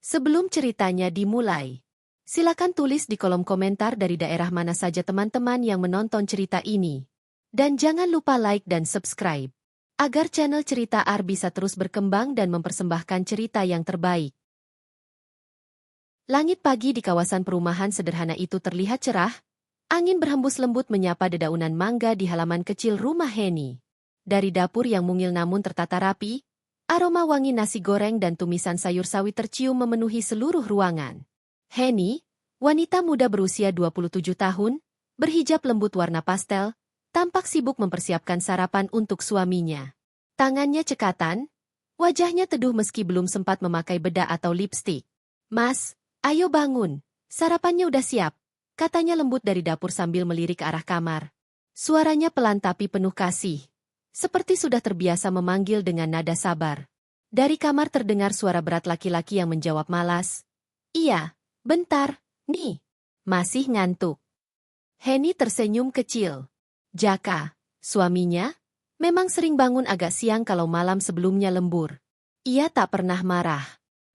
Sebelum ceritanya dimulai, silakan tulis di kolom komentar dari daerah mana saja teman-teman yang menonton cerita ini. Dan jangan lupa like dan subscribe, agar channel Cerita Ar bisa terus berkembang dan mempersembahkan cerita yang terbaik. Langit pagi di kawasan perumahan sederhana itu terlihat cerah, angin berhembus lembut menyapa dedaunan mangga di halaman kecil rumah Henny. Dari dapur yang mungil namun tertata rapi, aroma wangi nasi goreng dan tumisan sayur sawi tercium memenuhi seluruh ruangan. Henny, wanita muda berusia 27 tahun, berhijab lembut warna pastel, tampak sibuk mempersiapkan sarapan untuk suaminya. Tangannya cekatan, wajahnya teduh meski belum sempat memakai bedak atau lipstik. "Mas, ayo bangun, sarapannya udah siap," katanya lembut dari dapur sambil melirik ke arah kamar. Suaranya pelan tapi penuh kasih, seperti sudah terbiasa memanggil dengan nada sabar. Dari kamar terdengar suara berat laki-laki yang menjawab malas. "Iya, bentar, nih. Masih ngantuk." Henny tersenyum kecil. Jaka, suaminya, memang sering bangun agak siang kalau malam sebelumnya lembur. Ia tak pernah marah.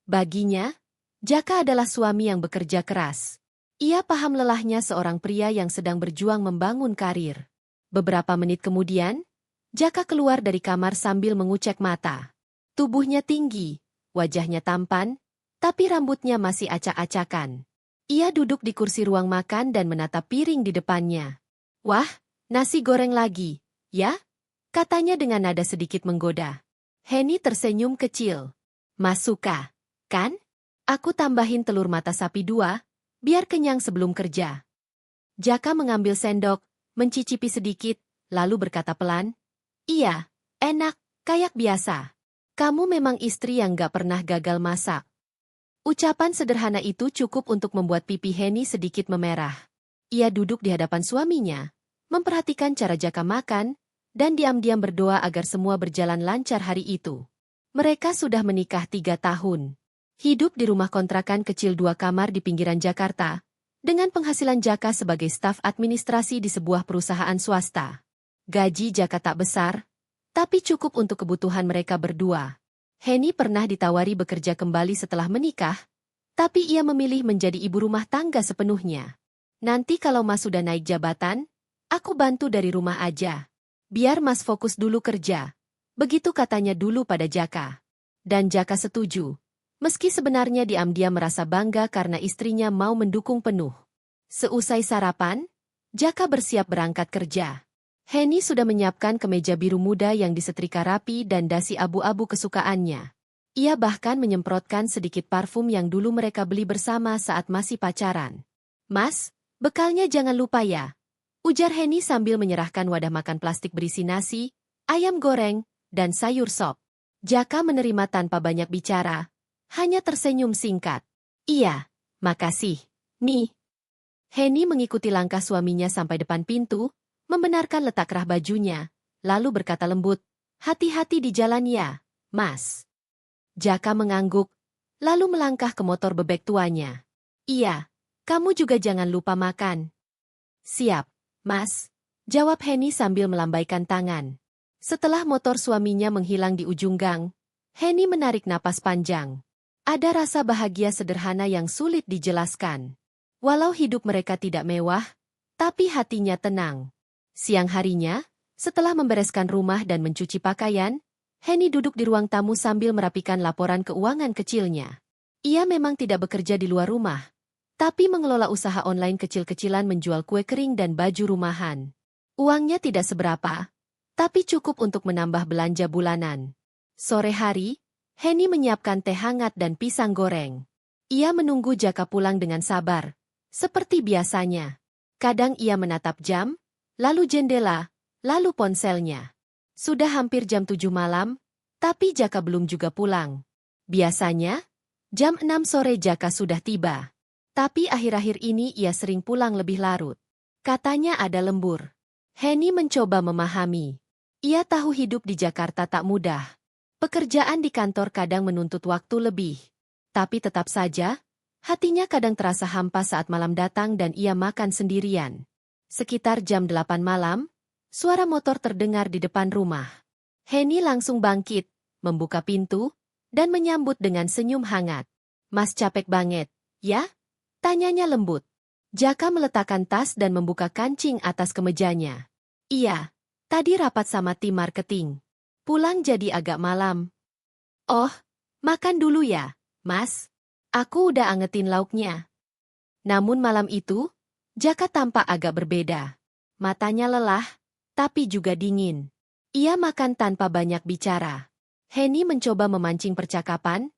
Baginya, Jaka adalah suami yang bekerja keras. Ia paham lelahnya seorang pria yang sedang berjuang membangun karir. Beberapa menit kemudian, Jaka keluar dari kamar sambil mengucek mata. Tubuhnya tinggi, wajahnya tampan, tapi rambutnya masih acak-acakan. Ia duduk di kursi ruang makan dan menatap piring di depannya. "Wah, nasi goreng lagi, ya?" katanya dengan nada sedikit menggoda. Henny tersenyum kecil. "Mas suka, kan? Aku tambahin telur mata sapi 2, biar kenyang sebelum kerja." Jaka mengambil sendok, mencicipi sedikit, lalu berkata pelan, "Iya, enak, kayak biasa. Kamu memang istri yang gak pernah gagal masak." Ucapan sederhana itu cukup untuk membuat pipi Henny sedikit memerah. Ia duduk di hadapan suaminya, memperhatikan cara Jaka makan, dan diam-diam berdoa agar semua berjalan lancar hari itu. Mereka sudah menikah 3 tahun. Hidup di rumah kontrakan kecil 2 kamar di pinggiran Jakarta, dengan penghasilan Jaka sebagai staf administrasi di sebuah perusahaan swasta. Gaji Jaka tak besar, tapi cukup untuk kebutuhan mereka berdua. Henny pernah ditawari bekerja kembali setelah menikah, tapi ia memilih menjadi ibu rumah tangga sepenuhnya. "Nanti kalau Mas sudah naik jabatan, aku bantu dari rumah aja. Biar Mas fokus dulu kerja." Begitu katanya dulu pada Jaka. Dan Jaka setuju, meski sebenarnya diam-diam merasa bangga karena istrinya mau mendukung penuh. Seusai sarapan, Jaka bersiap berangkat kerja. Henny sudah menyiapkan kemeja biru muda yang disetrika rapi dan dasi abu-abu kesukaannya. Ia bahkan menyemprotkan sedikit parfum yang dulu mereka beli bersama saat masih pacaran. "Mas, bekalnya jangan lupa ya," ujar Henny sambil menyerahkan wadah makan plastik berisi nasi, ayam goreng, dan sayur sop. Jaka menerima tanpa banyak bicara, hanya tersenyum singkat. "Iya, makasih, nih." Henny mengikuti langkah suaminya sampai depan pintu, membenarkan letak rah bajunya, lalu berkata lembut, "Hati-hati di jalan ya, Mas." Jaka mengangguk, lalu melangkah ke motor bebek tuanya. "Iya, kamu juga jangan lupa makan." "Siap, Mas," jawab Henny sambil melambaikan tangan. Setelah motor suaminya menghilang di ujung gang, Henny menarik napas panjang. Ada rasa bahagia sederhana yang sulit dijelaskan. Walau hidup mereka tidak mewah, tapi hatinya tenang. Siang harinya, setelah membereskan rumah dan mencuci pakaian, Henny duduk di ruang tamu sambil merapikan laporan keuangan kecilnya. Ia memang tidak bekerja di luar rumah, tapi mengelola usaha online kecil-kecilan menjual kue kering dan baju rumahan. Uangnya tidak seberapa, tapi cukup untuk menambah belanja bulanan. Sore hari, Henny menyiapkan teh hangat dan pisang goreng. Ia menunggu Jaka pulang dengan sabar, seperti biasanya. Kadang ia menatap jam, lalu jendela, lalu ponselnya. Sudah hampir jam 7 malam, tapi Jaka belum juga pulang. Biasanya, jam 6 sore Jaka sudah tiba. Tapi akhir-akhir ini ia sering pulang lebih larut. Katanya ada lembur. Henny mencoba memahami. Ia tahu hidup di Jakarta tak mudah. Pekerjaan di kantor kadang menuntut waktu lebih. Tapi tetap saja, hatinya kadang terasa hampa saat malam datang dan ia makan sendirian. Sekitar jam 8 malam, suara motor terdengar di depan rumah. Henny langsung bangkit, membuka pintu, dan menyambut dengan senyum hangat. Mas capek banget, ya? Tanyanya lembut. Jaka meletakkan tas dan membuka kancing atas kemejanya. Iya, tadi rapat sama tim marketing. Pulang jadi agak malam. Oh, makan dulu ya, Mas. Aku udah angetin lauknya. Namun malam itu, Jaka tampak agak berbeda. Matanya lelah, tapi juga dingin. Ia makan tanpa banyak bicara. Henny mencoba memancing percakapan,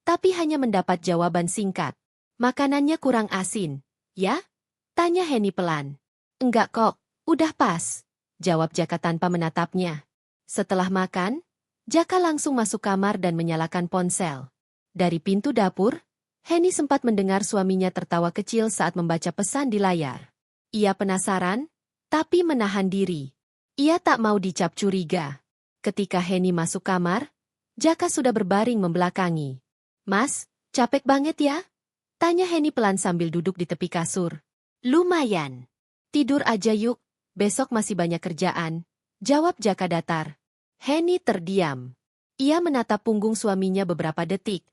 tapi hanya mendapat jawaban singkat. Makanannya kurang asin, ya? Tanya Henny pelan. Enggak kok, udah pas. Jawab Jaka tanpa menatapnya. Setelah makan, Jaka langsung masuk kamar dan menyalakan ponsel. Dari pintu dapur, Henny sempat mendengar suaminya tertawa kecil saat membaca pesan di layar. Ia penasaran, tapi menahan diri. Ia tak mau dicap curiga. Ketika Henny masuk kamar, Jaka sudah berbaring membelakangi. Mas, capek banget ya? Tanya Henny pelan sambil duduk di tepi kasur. Lumayan. Tidur aja yuk, besok masih banyak kerjaan. Jawab Jaka datar. Henny terdiam. Ia menatap punggung suaminya beberapa detik,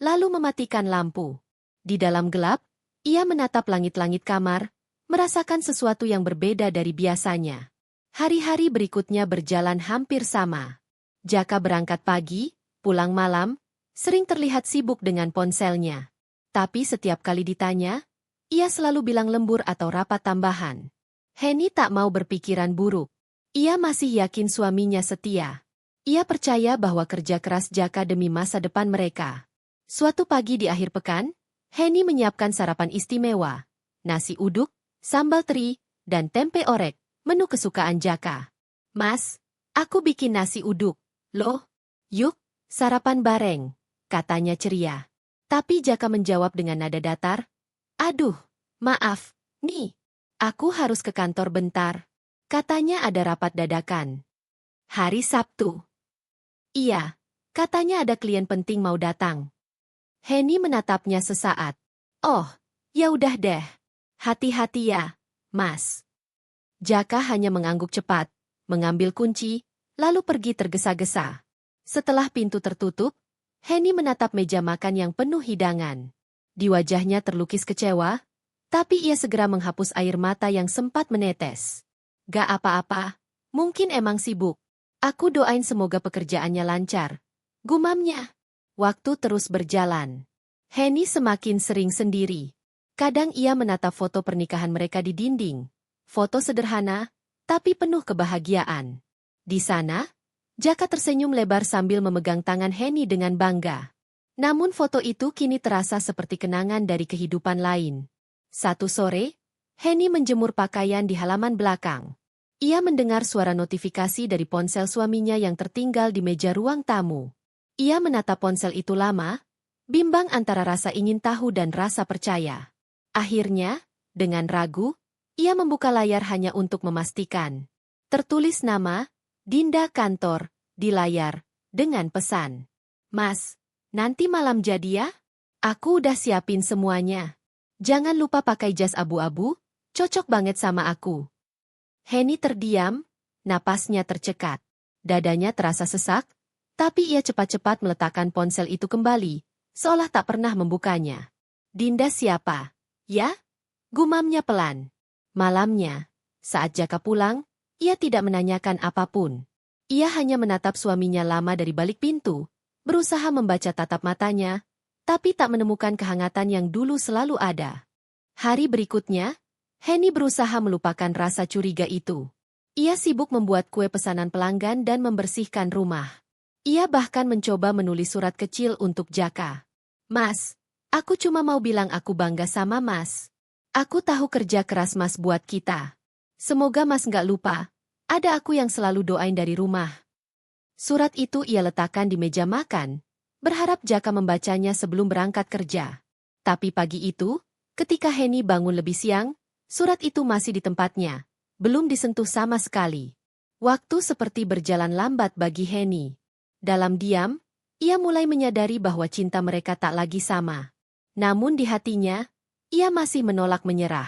lalu mematikan lampu. Di dalam gelap, ia menatap langit-langit kamar, merasakan sesuatu yang berbeda dari biasanya. Hari-hari berikutnya berjalan hampir sama. Jaka berangkat pagi, pulang malam, sering terlihat sibuk dengan ponselnya. Tapi setiap kali ditanya, ia selalu bilang lembur atau rapat tambahan. Henny tak mau berpikiran buruk. Ia masih yakin suaminya setia. Ia percaya bahwa kerja keras Jaka demi masa depan mereka. Suatu pagi di akhir pekan, Henny menyiapkan sarapan istimewa. Nasi uduk, sambal teri, dan tempe orek. Menu kesukaan Jaka. Mas, aku bikin nasi uduk. Loh, yuk, sarapan bareng, katanya ceria. Tapi Jaka menjawab dengan nada datar. Aduh, maaf, nih, aku harus ke kantor bentar. Katanya ada rapat dadakan. Hari Sabtu. Iya, katanya ada klien penting mau datang. Henny menatapnya sesaat. Oh, ya udah deh. Hati-hati ya, Mas. Jaka hanya mengangguk cepat, mengambil kunci, lalu pergi tergesa-gesa. Setelah pintu tertutup, Henny menatap meja makan yang penuh hidangan. Di wajahnya terlukis kecewa, tapi ia segera menghapus air mata yang sempat menetes. Gak apa-apa, mungkin emang sibuk. Aku doain semoga pekerjaannya lancar. Gumamnya. Waktu terus berjalan. Henny semakin sering sendiri. Kadang ia menatap foto pernikahan mereka di dinding. Foto sederhana, tapi penuh kebahagiaan. Di sana, Jaka tersenyum lebar sambil memegang tangan Henny dengan bangga. Namun foto itu kini terasa seperti kenangan dari kehidupan lain. Satu sore, Henny menjemur pakaian di halaman belakang. Ia mendengar suara notifikasi dari ponsel suaminya yang tertinggal di meja ruang tamu. Ia menatap ponsel itu lama, bimbang antara rasa ingin tahu dan rasa percaya. Akhirnya, dengan ragu, ia membuka layar hanya untuk memastikan. Tertulis nama, Dinda Kantor, di layar, dengan pesan. Mas, nanti malam jadi ya? Aku udah siapin semuanya. Jangan lupa pakai jas abu-abu, cocok banget sama aku. Henny terdiam, napasnya tercekat. Dadanya terasa sesak, tapi ia cepat-cepat meletakkan ponsel itu kembali, seolah tak pernah membukanya. Dinda siapa? Ya? Gumamnya pelan. Malamnya, saat Jaka pulang, ia tidak menanyakan apapun. Ia hanya menatap suaminya lama dari balik pintu, berusaha membaca tatap matanya, tapi tak menemukan kehangatan yang dulu selalu ada. Hari berikutnya, Henny berusaha melupakan rasa curiga itu. Ia sibuk membuat kue pesanan pelanggan dan membersihkan rumah. Ia bahkan mencoba menulis surat kecil untuk Jaka. Mas, aku cuma mau bilang aku bangga sama Mas. Aku tahu kerja keras Mas buat kita. Semoga Mas nggak lupa, ada aku yang selalu doain dari rumah. Surat itu ia letakkan di meja makan, berharap Jaka membacanya sebelum berangkat kerja. Tapi pagi itu, ketika Henny bangun lebih siang, surat itu masih di tempatnya, belum disentuh sama sekali. Waktu seperti berjalan lambat bagi Henny. Dalam diam, ia mulai menyadari bahwa cinta mereka tak lagi sama. Namun di hatinya, ia masih menolak menyerah.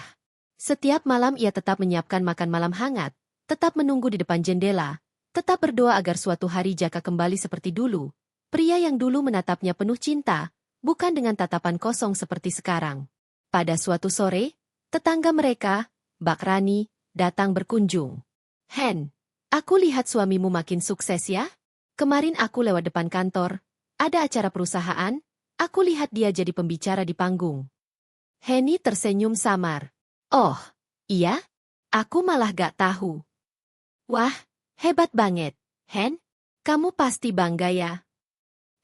Setiap malam ia tetap menyiapkan makan malam hangat, tetap menunggu di depan jendela, tetap berdoa agar suatu hari Jaka kembali seperti dulu. Pria yang dulu menatapnya penuh cinta, bukan dengan tatapan kosong seperti sekarang. Pada suatu sore, tetangga mereka, Mbak Rani, datang berkunjung. "Hen, aku lihat suamimu makin sukses ya? Kemarin aku lewat depan kantor, ada acara perusahaan, aku lihat dia jadi pembicara di panggung." Henny tersenyum samar. "Oh, iya? Aku malah gak tahu." "Wah, hebat banget, Hen. Kamu pasti bangga ya."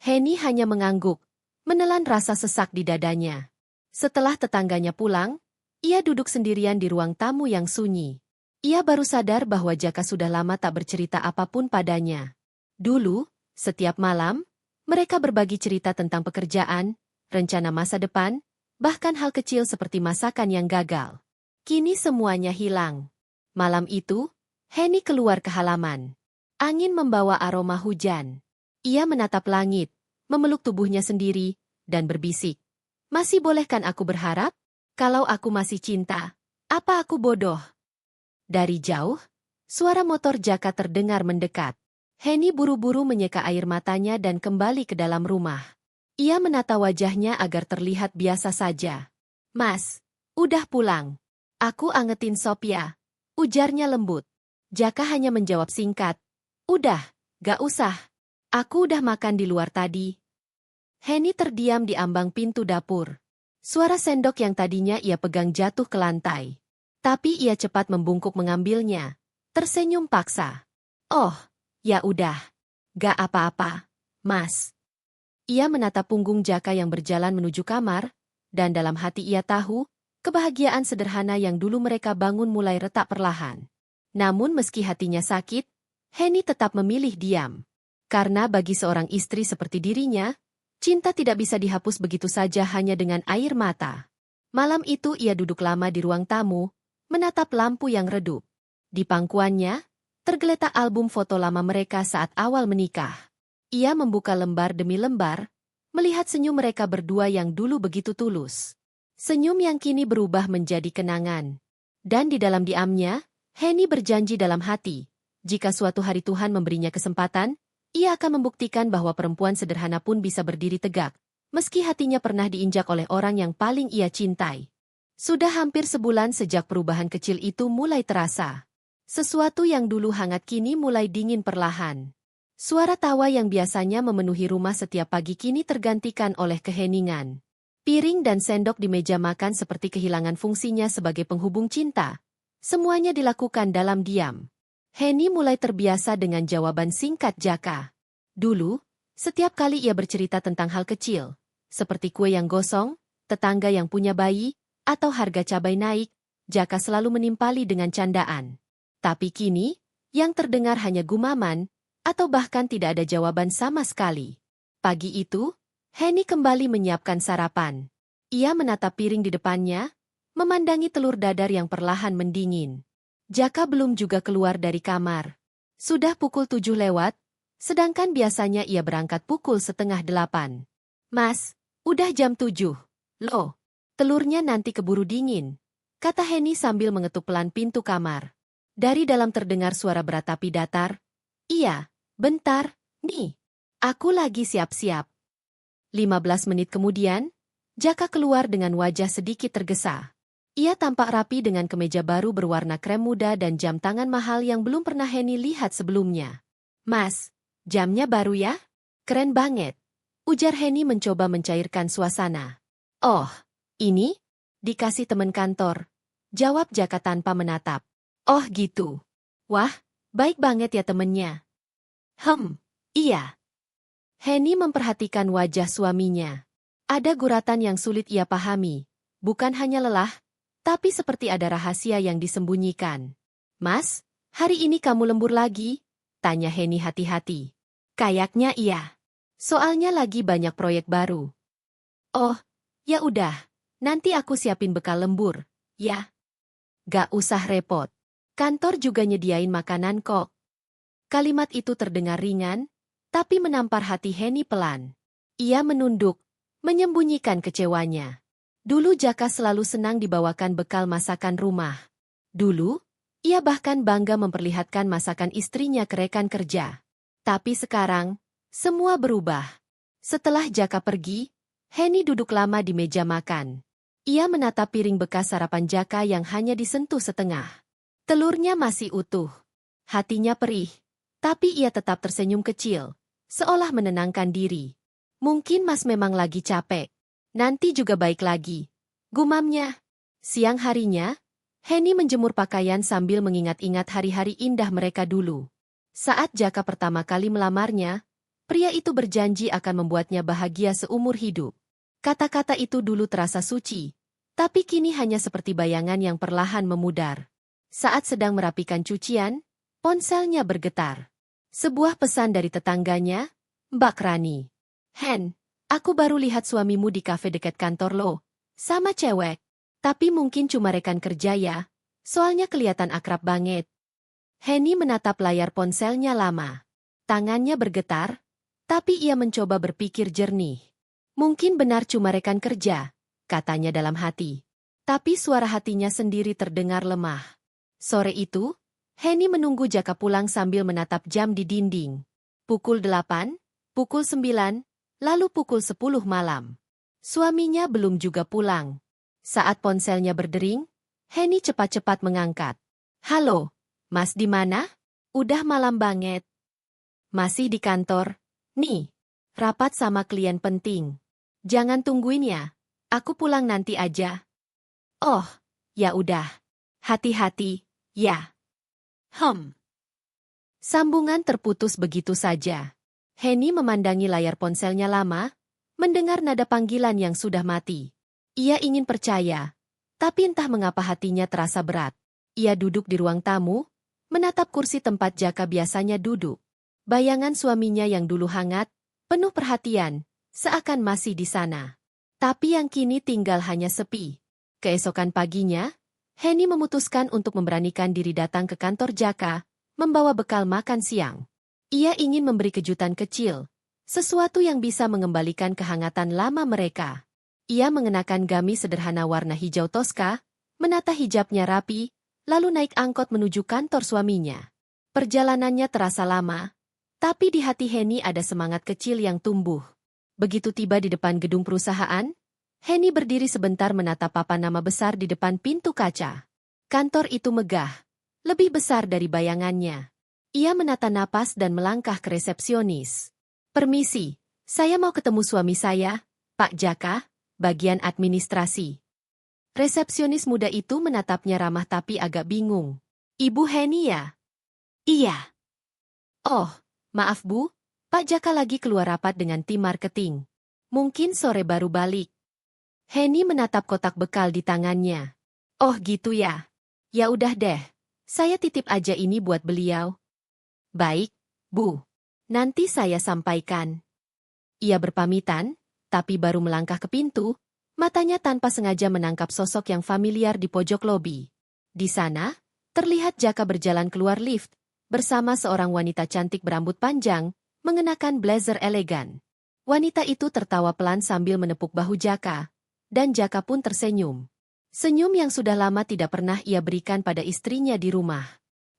Henny hanya mengangguk, menelan rasa sesak di dadanya. Setelah tetangganya pulang, ia duduk sendirian di ruang tamu yang sunyi. Ia baru sadar bahwa Jaka sudah lama tak bercerita apapun padanya. Dulu, setiap malam, mereka berbagi cerita tentang pekerjaan, rencana masa depan, bahkan hal kecil seperti masakan yang gagal. Kini semuanya hilang. Malam itu, Henny keluar ke halaman. Angin membawa aroma hujan. Ia menatap langit, memeluk tubuhnya sendiri, dan berbisik. "Masih bolehkan aku berharap? Kalau aku masih cinta, apa aku bodoh?" Dari jauh, suara motor Jaka terdengar mendekat. Henny buru-buru menyeka air matanya dan kembali ke dalam rumah. Ia menata wajahnya agar terlihat biasa saja. "Mas, udah pulang. Aku angetin sop ya," ujarnya lembut. Jaka hanya menjawab singkat, "Udah, gak usah. Aku udah makan di luar tadi." Henny terdiam di ambang pintu dapur. Suara sendok yang tadinya ia pegang jatuh ke lantai. Tapi ia cepat membungkuk mengambilnya. Tersenyum paksa. "Oh, ya udah. Gak apa-apa, Mas." Ia menatap punggung Jaka yang berjalan menuju kamar, dan dalam hati ia tahu, kebahagiaan sederhana yang dulu mereka bangun mulai retak perlahan. Namun meski hatinya sakit, Henny tetap memilih diam. Karena bagi seorang istri seperti dirinya, cinta tidak bisa dihapus begitu saja hanya dengan air mata. Malam itu ia duduk lama di ruang tamu, menatap lampu yang redup. Di pangkuannya, tergeletak album foto lama mereka saat awal menikah. Ia membuka lembar demi lembar, melihat senyum mereka berdua yang dulu begitu tulus. Senyum yang kini berubah menjadi kenangan. Dan di dalam diamnya, Henny berjanji dalam hati, jika suatu hari Tuhan memberinya kesempatan, ia akan membuktikan bahwa perempuan sederhana pun bisa berdiri tegak, meski hatinya pernah diinjak oleh orang yang paling ia cintai. Sudah hampir sebulan sejak perubahan kecil itu mulai terasa. Sesuatu yang dulu hangat kini mulai dingin perlahan. Suara tawa yang biasanya memenuhi rumah setiap pagi kini tergantikan oleh keheningan. Piring dan sendok di meja makan seperti kehilangan fungsinya sebagai penghubung cinta. Semuanya dilakukan dalam diam. Henny mulai terbiasa dengan jawaban singkat Jaka. Dulu, setiap kali ia bercerita tentang hal kecil, seperti kue yang gosong, tetangga yang punya bayi, atau harga cabai naik, Jaka selalu menimpali dengan candaan. Tapi kini, yang terdengar hanya gumaman, atau bahkan tidak ada jawaban sama sekali. Pagi itu, Henny kembali menyiapkan sarapan. Ia menatap piring di depannya, memandangi telur dadar yang perlahan mendingin. Jaka belum juga keluar dari kamar. Sudah pukul 7 lewat, sedangkan biasanya ia berangkat pukul setengah 8. "Mas, udah jam 7. Loh, telurnya nanti keburu dingin," kata Henny sambil mengetuk pelan pintu kamar. Dari dalam terdengar suara beratapi datar. "Iya, bentar, nih. Aku lagi siap-siap." 15 menit kemudian, Jaka keluar dengan wajah sedikit tergesa. Ia tampak rapi dengan kemeja baru berwarna krem muda dan jam tangan mahal yang belum pernah Henny lihat sebelumnya. "Mas, jamnya baru ya? Keren banget," ujar Henny mencoba mencairkan suasana. "Oh, ini? Dikasih teman kantor," jawab Jaka tanpa menatap. "Oh gitu. Wah, baik banget ya temennya." Iya." Henny memperhatikan wajah suaminya. Ada guratan yang sulit ia pahami. Bukan hanya lelah, tapi seperti ada rahasia yang disembunyikan. "Mas, hari ini kamu lembur lagi?" tanya Henny hati-hati. "Kayaknya iya. Soalnya lagi banyak proyek baru." "Oh, ya udah. Nanti aku siapin bekal lembur, ya." "Gak usah repot. Kantor juga nyediain makanan kok." Kalimat itu terdengar ringan, tapi menampar hati Henny pelan. Ia menunduk, menyembunyikan kecewanya. Dulu Jaka selalu senang dibawakan bekal masakan rumah. Dulu, ia bahkan bangga memperlihatkan masakan istrinya ke rekan kerja. Tapi sekarang, semua berubah. Setelah Jaka pergi, Henny duduk lama di meja makan. Ia menatap piring bekas sarapan Jaka yang hanya disentuh setengah. Telurnya masih utuh. Hatinya perih. Tapi ia tetap tersenyum kecil, seolah menenangkan diri. Mungkin Mas memang lagi capek. Nanti juga baik lagi, gumamnya. Siang harinya, Henny menjemur pakaian sambil mengingat-ingat hari-hari indah mereka dulu. Saat Jaka pertama kali melamarnya, pria itu berjanji akan membuatnya bahagia seumur hidup. Kata-kata itu dulu terasa suci, tapi kini hanya seperti bayangan yang perlahan memudar. Saat sedang merapikan cucian, ponselnya bergetar. Sebuah pesan dari tetangganya, Mbak Rani. Hen, aku baru lihat suamimu di kafe dekat kantor lo. Sama cewek. Tapi mungkin cuma rekan kerja ya, soalnya kelihatan akrab banget. Henny menatap layar ponselnya lama. Tangannya bergetar, tapi ia mencoba berpikir jernih. Mungkin benar cuma rekan kerja, katanya dalam hati. Tapi suara hatinya sendiri terdengar lemah. Sore itu, Henny menunggu Jaka pulang sambil menatap jam di dinding. Pukul 8, pukul 9, lalu pukul 10 malam. Suaminya belum juga pulang. Saat ponselnya berdering, Henny cepat-cepat mengangkat. Halo, Mas di mana? Udah malam banget. Masih di kantor? Nih, rapat sama klien penting. Jangan tungguin ya, aku pulang nanti aja. Oh, ya udah. Hati-hati, ya. Sambungan terputus begitu saja. Henny memandangi layar ponselnya lama, mendengar nada panggilan yang sudah mati. Ia ingin percaya, tapi entah mengapa hatinya terasa berat. Ia duduk di ruang tamu, menatap kursi tempat Jaka biasanya duduk. Bayangan suaminya yang dulu hangat, penuh perhatian, seakan masih di sana. Tapi yang kini tinggal hanya sepi. Keesokan paginya, Henny memutuskan untuk memberanikan diri datang ke kantor Jaka, membawa bekal makan siang. Ia ingin memberi kejutan kecil, sesuatu yang bisa mengembalikan kehangatan lama mereka. Ia mengenakan gamis sederhana warna hijau toska, menata hijabnya rapi, lalu naik angkot menuju kantor suaminya. Perjalanannya terasa lama, tapi di hati Henny ada semangat kecil yang tumbuh. Begitu tiba di depan gedung perusahaan, Henny berdiri sebentar menatap papan nama besar di depan pintu kaca. Kantor itu megah, lebih besar dari bayangannya. Ia menata napas dan melangkah ke resepsionis. Permisi, saya mau ketemu suami saya, Pak Jaka, bagian administrasi. Resepsionis muda itu menatapnya ramah tapi agak bingung. Ibu Henny ya? Iya. Oh, maaf Bu, Pak Jaka lagi keluar rapat dengan tim marketing. Mungkin sore baru balik. Henny menatap kotak bekal di tangannya. Oh gitu ya. Ya udah deh, saya titip aja ini buat beliau. Baik, Bu. Nanti saya sampaikan. Ia berpamitan, tapi baru melangkah ke pintu, matanya tanpa sengaja menangkap sosok yang familiar di pojok lobi. Di sana, terlihat Jaka berjalan keluar lift, bersama seorang wanita cantik berambut panjang, mengenakan blazer elegan. Wanita itu tertawa pelan sambil menepuk bahu Jaka, dan Jaka pun tersenyum. Senyum yang sudah lama tidak pernah ia berikan pada istrinya di rumah.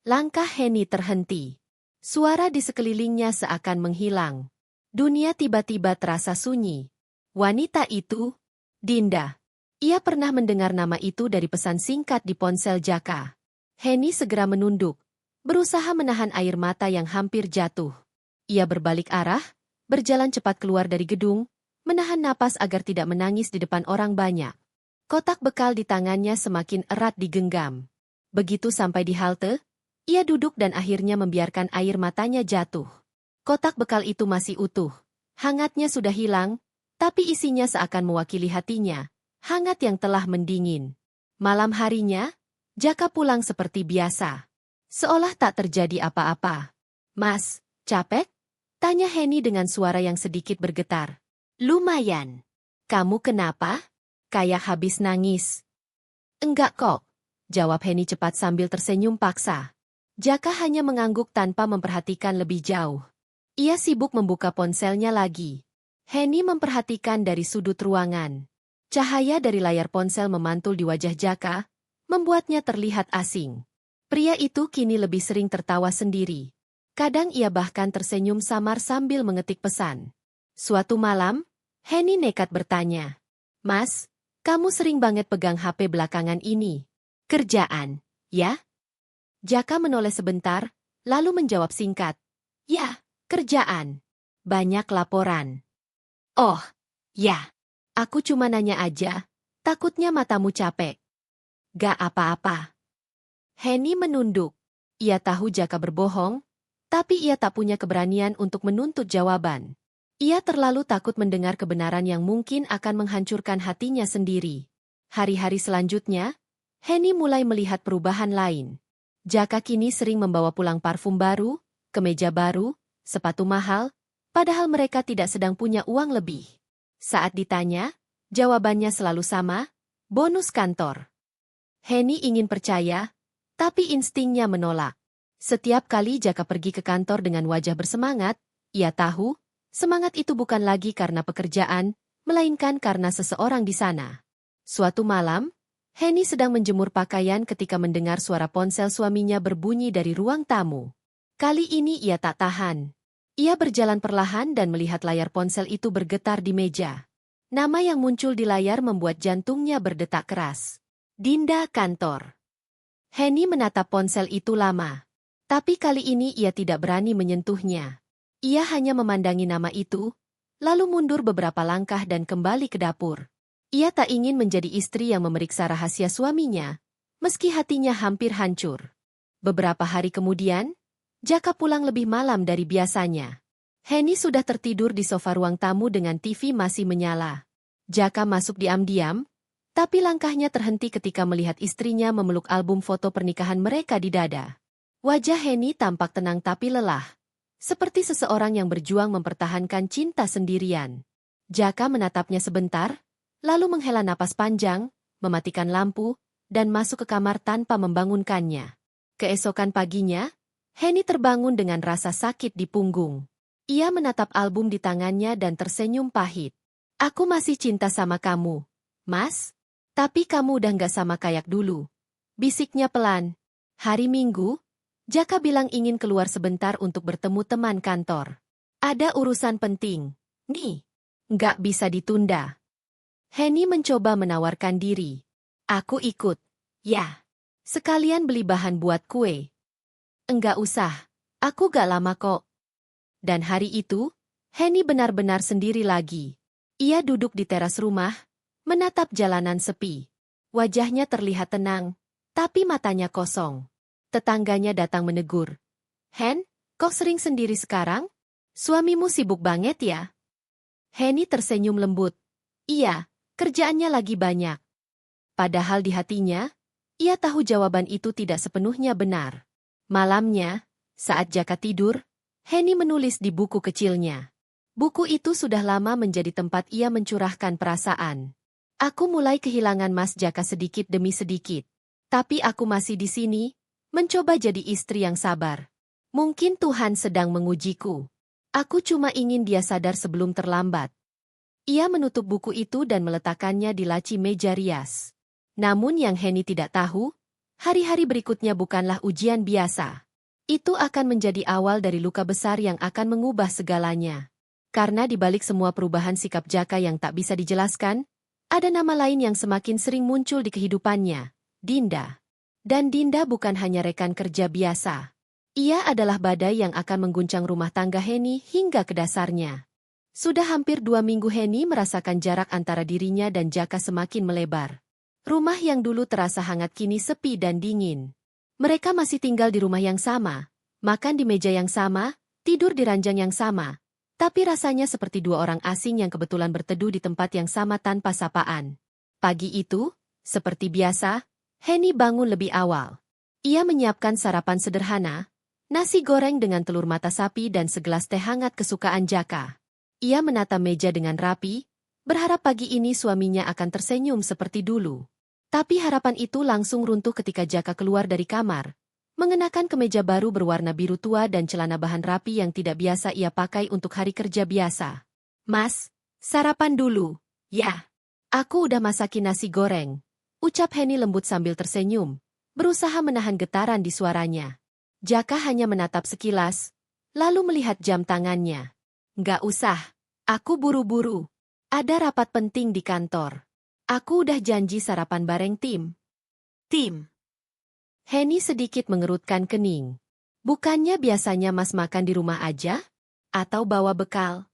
Langkah Henny terhenti. Suara di sekelilingnya seakan menghilang. Dunia tiba-tiba terasa sunyi. Wanita itu, Dinda. Ia pernah mendengar nama itu dari pesan singkat di ponsel Jaka. Henny segera menunduk, berusaha menahan air mata yang hampir jatuh. Ia berbalik arah, berjalan cepat keluar dari gedung, menahan napas agar tidak menangis di depan orang banyak. Kotak bekal di tangannya semakin erat digenggam. Begitu sampai di halte, ia duduk dan akhirnya membiarkan air matanya jatuh. Kotak bekal itu masih utuh. Hangatnya sudah hilang, tapi isinya seakan mewakili hatinya, hangat yang telah mendingin. Malam harinya, Jaka pulang seperti biasa. Seolah tak terjadi apa-apa. Mas, capek? Tanya Henny dengan suara yang sedikit bergetar. Lumayan. Kamu kenapa? Kayak habis nangis. Enggak kok, jawab Henny cepat sambil tersenyum paksa. Jaka hanya mengangguk tanpa memperhatikan lebih jauh. Ia sibuk membuka ponselnya lagi. Henny memperhatikan dari sudut ruangan. Cahaya dari layar ponsel memantul di wajah Jaka, membuatnya terlihat asing. Pria itu kini lebih sering tertawa sendiri. Kadang ia bahkan tersenyum samar sambil mengetik pesan. Suatu malam, Henny nekat bertanya. Mas, kamu sering banget pegang HP belakangan ini. Kerjaan, ya? Jaka menoleh sebentar, lalu menjawab singkat. Ya, kerjaan. Banyak laporan. Oh, ya. Aku cuma nanya aja, takutnya matamu capek. Gak apa-apa. Henny menunduk. Ia tahu Jaka berbohong, tapi ia tak punya keberanian untuk menuntut jawaban. Ia terlalu takut mendengar kebenaran yang mungkin akan menghancurkan hatinya sendiri. Hari-hari selanjutnya, Henny mulai melihat perubahan lain. Jaka kini sering membawa pulang parfum baru, kemeja baru, sepatu mahal, padahal mereka tidak sedang punya uang lebih. Saat ditanya, jawabannya selalu sama, bonus kantor. Henny ingin percaya, tapi instingnya menolak. Setiap kali Jaka pergi ke kantor dengan wajah bersemangat, ia tahu, semangat itu bukan lagi karena pekerjaan, melainkan karena seseorang di sana. Suatu malam, Henny sedang menjemur pakaian ketika mendengar suara ponsel suaminya berbunyi dari ruang tamu. Kali ini ia tak tahan. Ia berjalan perlahan dan melihat layar ponsel itu bergetar di meja. Nama yang muncul di layar membuat jantungnya berdetak keras. Dinda kantor. Henny menatap ponsel itu lama. Tapi kali ini ia tidak berani menyentuhnya. Ia hanya memandangi nama itu, lalu mundur beberapa langkah dan kembali ke dapur. Ia tak ingin menjadi istri yang memeriksa rahasia suaminya, meski hatinya hampir hancur. Beberapa hari kemudian, Jaka pulang lebih malam dari biasanya. Henny sudah tertidur di sofa ruang tamu dengan TV masih menyala. Jaka masuk diam-diam, tapi langkahnya terhenti ketika melihat istrinya memeluk album foto pernikahan mereka di dada. Wajah Henny tampak tenang tapi lelah, seperti seseorang yang berjuang mempertahankan cinta sendirian. Jaka menatapnya sebentar, lalu menghela napas panjang, mematikan lampu, dan masuk ke kamar tanpa membangunkannya. Keesokan paginya, Henny terbangun dengan rasa sakit di punggung. Ia menatap album di tangannya dan tersenyum pahit. Aku masih cinta sama kamu, Mas. Tapi kamu udah gak sama kayak dulu. Bisiknya pelan. Hari Minggu, Jaka bilang ingin keluar sebentar untuk bertemu teman kantor. Ada urusan penting. Nih, nggak bisa ditunda. Henny mencoba menawarkan diri. Aku ikut. Ya. Sekalian beli bahan buat kue. Enggak usah. Aku gak lama kok. Dan hari itu, Henny benar-benar sendiri lagi. Ia duduk di teras rumah, menatap jalanan sepi. Wajahnya terlihat tenang, tapi matanya kosong. Tetangganya datang menegur. Hen, kok sering sendiri sekarang? Suamimu sibuk banget ya? Henny tersenyum lembut. Iya, kerjaannya lagi banyak. Padahal di hatinya, ia tahu jawaban itu tidak sepenuhnya benar. Malamnya, saat Jaka tidur, Henny menulis di buku kecilnya. Buku itu sudah lama menjadi tempat ia mencurahkan perasaan. Aku mulai kehilangan Mas Jaka sedikit demi sedikit. Tapi aku masih di sini, mencoba jadi istri yang sabar. Mungkin Tuhan sedang mengujiku. Aku cuma ingin dia sadar sebelum terlambat. Ia menutup buku itu dan meletakkannya di laci meja rias. Namun yang Henny tidak tahu, hari-hari berikutnya bukanlah ujian biasa. Itu akan menjadi awal dari luka besar yang akan mengubah segalanya. Karena di balik semua perubahan sikap Jaka yang tak bisa dijelaskan, ada nama lain yang semakin sering muncul di kehidupannya, Dinda. Dan Dinda bukan hanya rekan kerja biasa. Ia adalah badai yang akan mengguncang rumah tangga Henny hingga ke dasarnya. Sudah hampir 2 minggu Henny merasakan jarak antara dirinya dan Jaka semakin melebar. Rumah yang dulu terasa hangat kini sepi dan dingin. Mereka masih tinggal di rumah yang sama, makan di meja yang sama, tidur di ranjang yang sama. Tapi rasanya seperti 2 orang asing yang kebetulan berteduh di tempat yang sama tanpa sapaan. Pagi itu, seperti biasa, Henny bangun lebih awal. Ia menyiapkan sarapan sederhana, nasi goreng dengan telur mata sapi dan segelas teh hangat kesukaan Jaka. Ia menata meja dengan rapi, berharap pagi ini suaminya akan tersenyum seperti dulu. Tapi harapan itu langsung runtuh ketika Jaka keluar dari kamar, mengenakan kemeja baru berwarna biru tua dan celana bahan rapi yang tidak biasa ia pakai untuk hari kerja biasa. Mas, sarapan dulu. Ya, aku udah masakin nasi goreng. Ucap Henny lembut sambil tersenyum, berusaha menahan getaran di suaranya. Jaka hanya menatap sekilas, lalu melihat jam tangannya. Nggak usah, aku buru-buru. Ada rapat penting di kantor. Aku udah janji sarapan bareng tim. Tim. Henny sedikit mengerutkan kening. Bukannya biasanya Mas makan di rumah aja? Atau bawa bekal?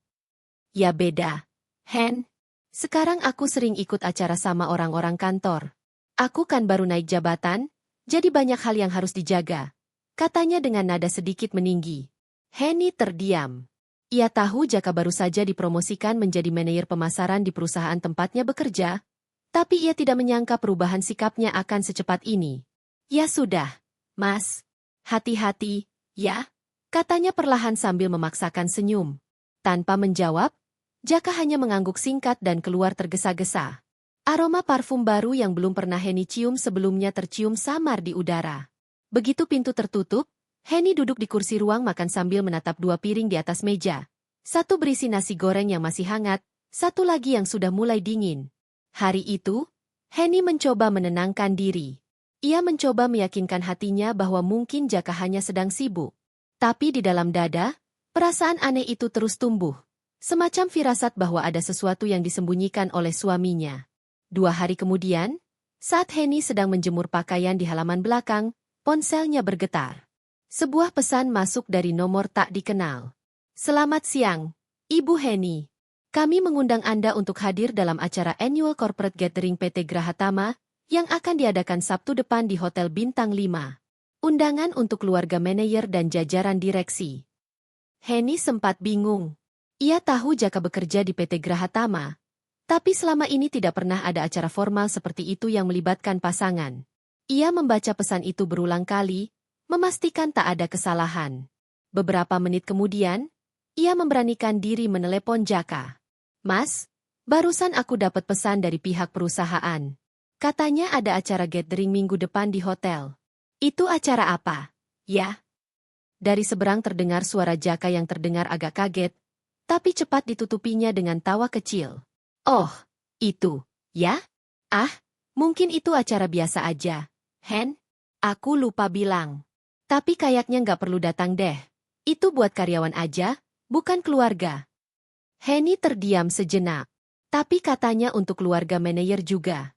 Ya beda. Hen, sekarang aku sering ikut acara sama orang-orang kantor. Aku kan baru naik jabatan, jadi banyak hal yang harus dijaga. Katanya dengan nada sedikit meninggi. Henny terdiam. Ia tahu Jaka baru saja dipromosikan menjadi manajer pemasaran di perusahaan tempatnya bekerja, tapi ia tidak menyangka perubahan sikapnya akan secepat ini. Ya sudah, Mas. Hati-hati, ya? Katanya perlahan sambil memaksakan senyum. Tanpa menjawab, Jaka hanya mengangguk singkat dan keluar tergesa-gesa. Aroma parfum baru yang belum pernah Henny cium sebelumnya tercium samar di udara. Begitu pintu tertutup, Henny duduk di kursi ruang makan sambil menatap dua piring di atas meja. Satu berisi nasi goreng yang masih hangat, satu lagi yang sudah mulai dingin. Hari itu, Henny mencoba menenangkan diri. Ia mencoba meyakinkan hatinya bahwa mungkin Jaka hanya sedang sibuk. Tapi di dalam dada, perasaan aneh itu terus tumbuh. Semacam firasat bahwa ada sesuatu yang disembunyikan oleh suaminya. 2 hari kemudian, saat Henny sedang menjemur pakaian di halaman belakang, ponselnya bergetar. Sebuah pesan masuk dari nomor tak dikenal. Selamat siang, Ibu Henny. Kami mengundang Anda untuk hadir dalam acara Annual Corporate Gathering PT Grahatama yang akan diadakan Sabtu depan di Hotel Bintang 5. Undangan untuk keluarga manajer dan jajaran direksi. Henny sempat bingung. Ia tahu Jaka bekerja di PT Grahatama, tapi selama ini tidak pernah ada acara formal seperti itu yang melibatkan pasangan. Ia membaca pesan itu berulang kali, memastikan tak ada kesalahan. Beberapa menit kemudian, ia memberanikan diri menelepon Jaka. Mas, barusan aku dapat pesan dari pihak perusahaan. Katanya ada acara gathering minggu depan di hotel. Itu acara apa? Ya? Dari seberang terdengar suara Jaka yang terdengar agak kaget, tapi cepat ditutupinya dengan tawa kecil. Oh, itu, ya? Ah, mungkin itu acara biasa aja. Hen, aku lupa bilang. Tapi kayaknya nggak perlu datang deh. Itu buat karyawan aja, bukan keluarga. Henny terdiam sejenak. Tapi katanya untuk keluarga manajer juga.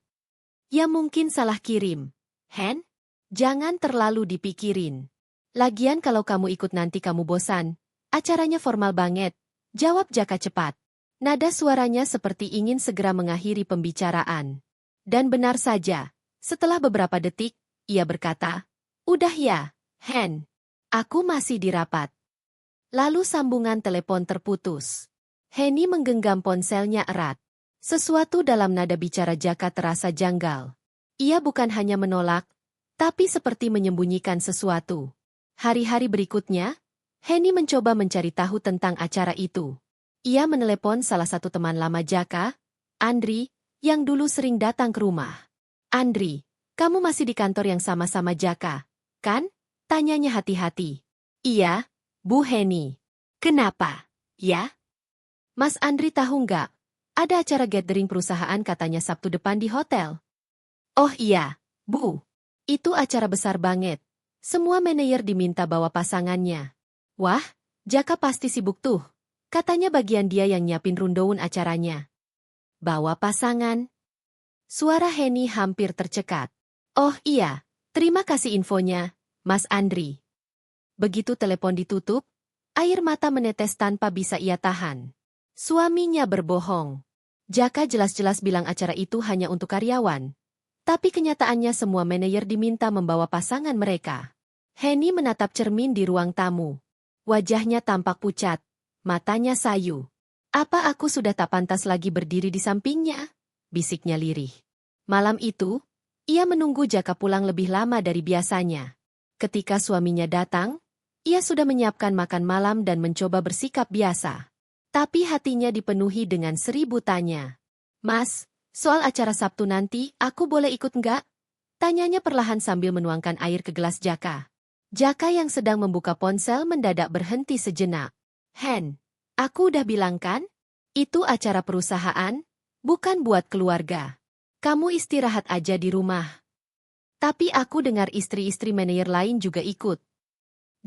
Ya mungkin salah kirim. Hen, jangan terlalu dipikirin. Lagian kalau kamu ikut nanti kamu bosan. Acaranya formal banget. Jawab Jaka cepat. Nada suaranya seperti ingin segera mengakhiri pembicaraan. Dan benar saja, setelah beberapa detik, ia berkata, "Udah ya, Hen. Aku masih di rapat." Lalu sambungan telepon terputus. Henny menggenggam ponselnya erat. Sesuatu dalam nada bicara Jaka terasa janggal. Ia bukan hanya menolak, tapi seperti menyembunyikan sesuatu. Hari-hari berikutnya, Henny mencoba mencari tahu tentang acara itu. Ia menelepon salah satu teman lama Jaka, Andri, yang dulu sering datang ke rumah. "Andri, kamu masih di kantor yang sama-sama Jaka, kan?" Tanyanya hati-hati. "Iya, Bu Henny." "Kenapa?" "Ya?" "Mas Andri tahu nggak? Ada acara gathering perusahaan katanya Sabtu depan di hotel." "Oh iya, Bu. Itu acara besar banget. Semua manajer diminta bawa pasangannya." "Wah, Jaka pasti sibuk tuh. Katanya bagian dia yang nyiapin rundown acaranya." "Bawa pasangan?" Suara Henny hampir tercekat. "Oh iya, terima kasih infonya, Mas Andri." Begitu telepon ditutup, air mata menetes tanpa bisa ia tahan. Suaminya berbohong. Jaka jelas-jelas bilang acara itu hanya untuk karyawan. Tapi kenyataannya semua manajer diminta membawa pasangan mereka. Henny menatap cermin di ruang tamu. Wajahnya tampak pucat, matanya sayu. "Apa aku sudah tak pantas lagi berdiri di sampingnya?" bisiknya lirih. Malam itu, ia menunggu Jaka pulang lebih lama dari biasanya. Ketika suaminya datang, ia sudah menyiapkan makan malam dan mencoba bersikap biasa. Tapi hatinya dipenuhi dengan 1000 tanya. "Mas, soal acara Sabtu nanti, aku boleh ikut nggak?" Tanyanya perlahan sambil menuangkan air ke gelas Jaka. Jaka yang sedang membuka ponsel mendadak berhenti sejenak. "Hen, aku udah bilang kan? Itu acara perusahaan, bukan buat keluarga. Kamu istirahat aja di rumah." Tapi aku dengar istri-istri manajer lain juga ikut.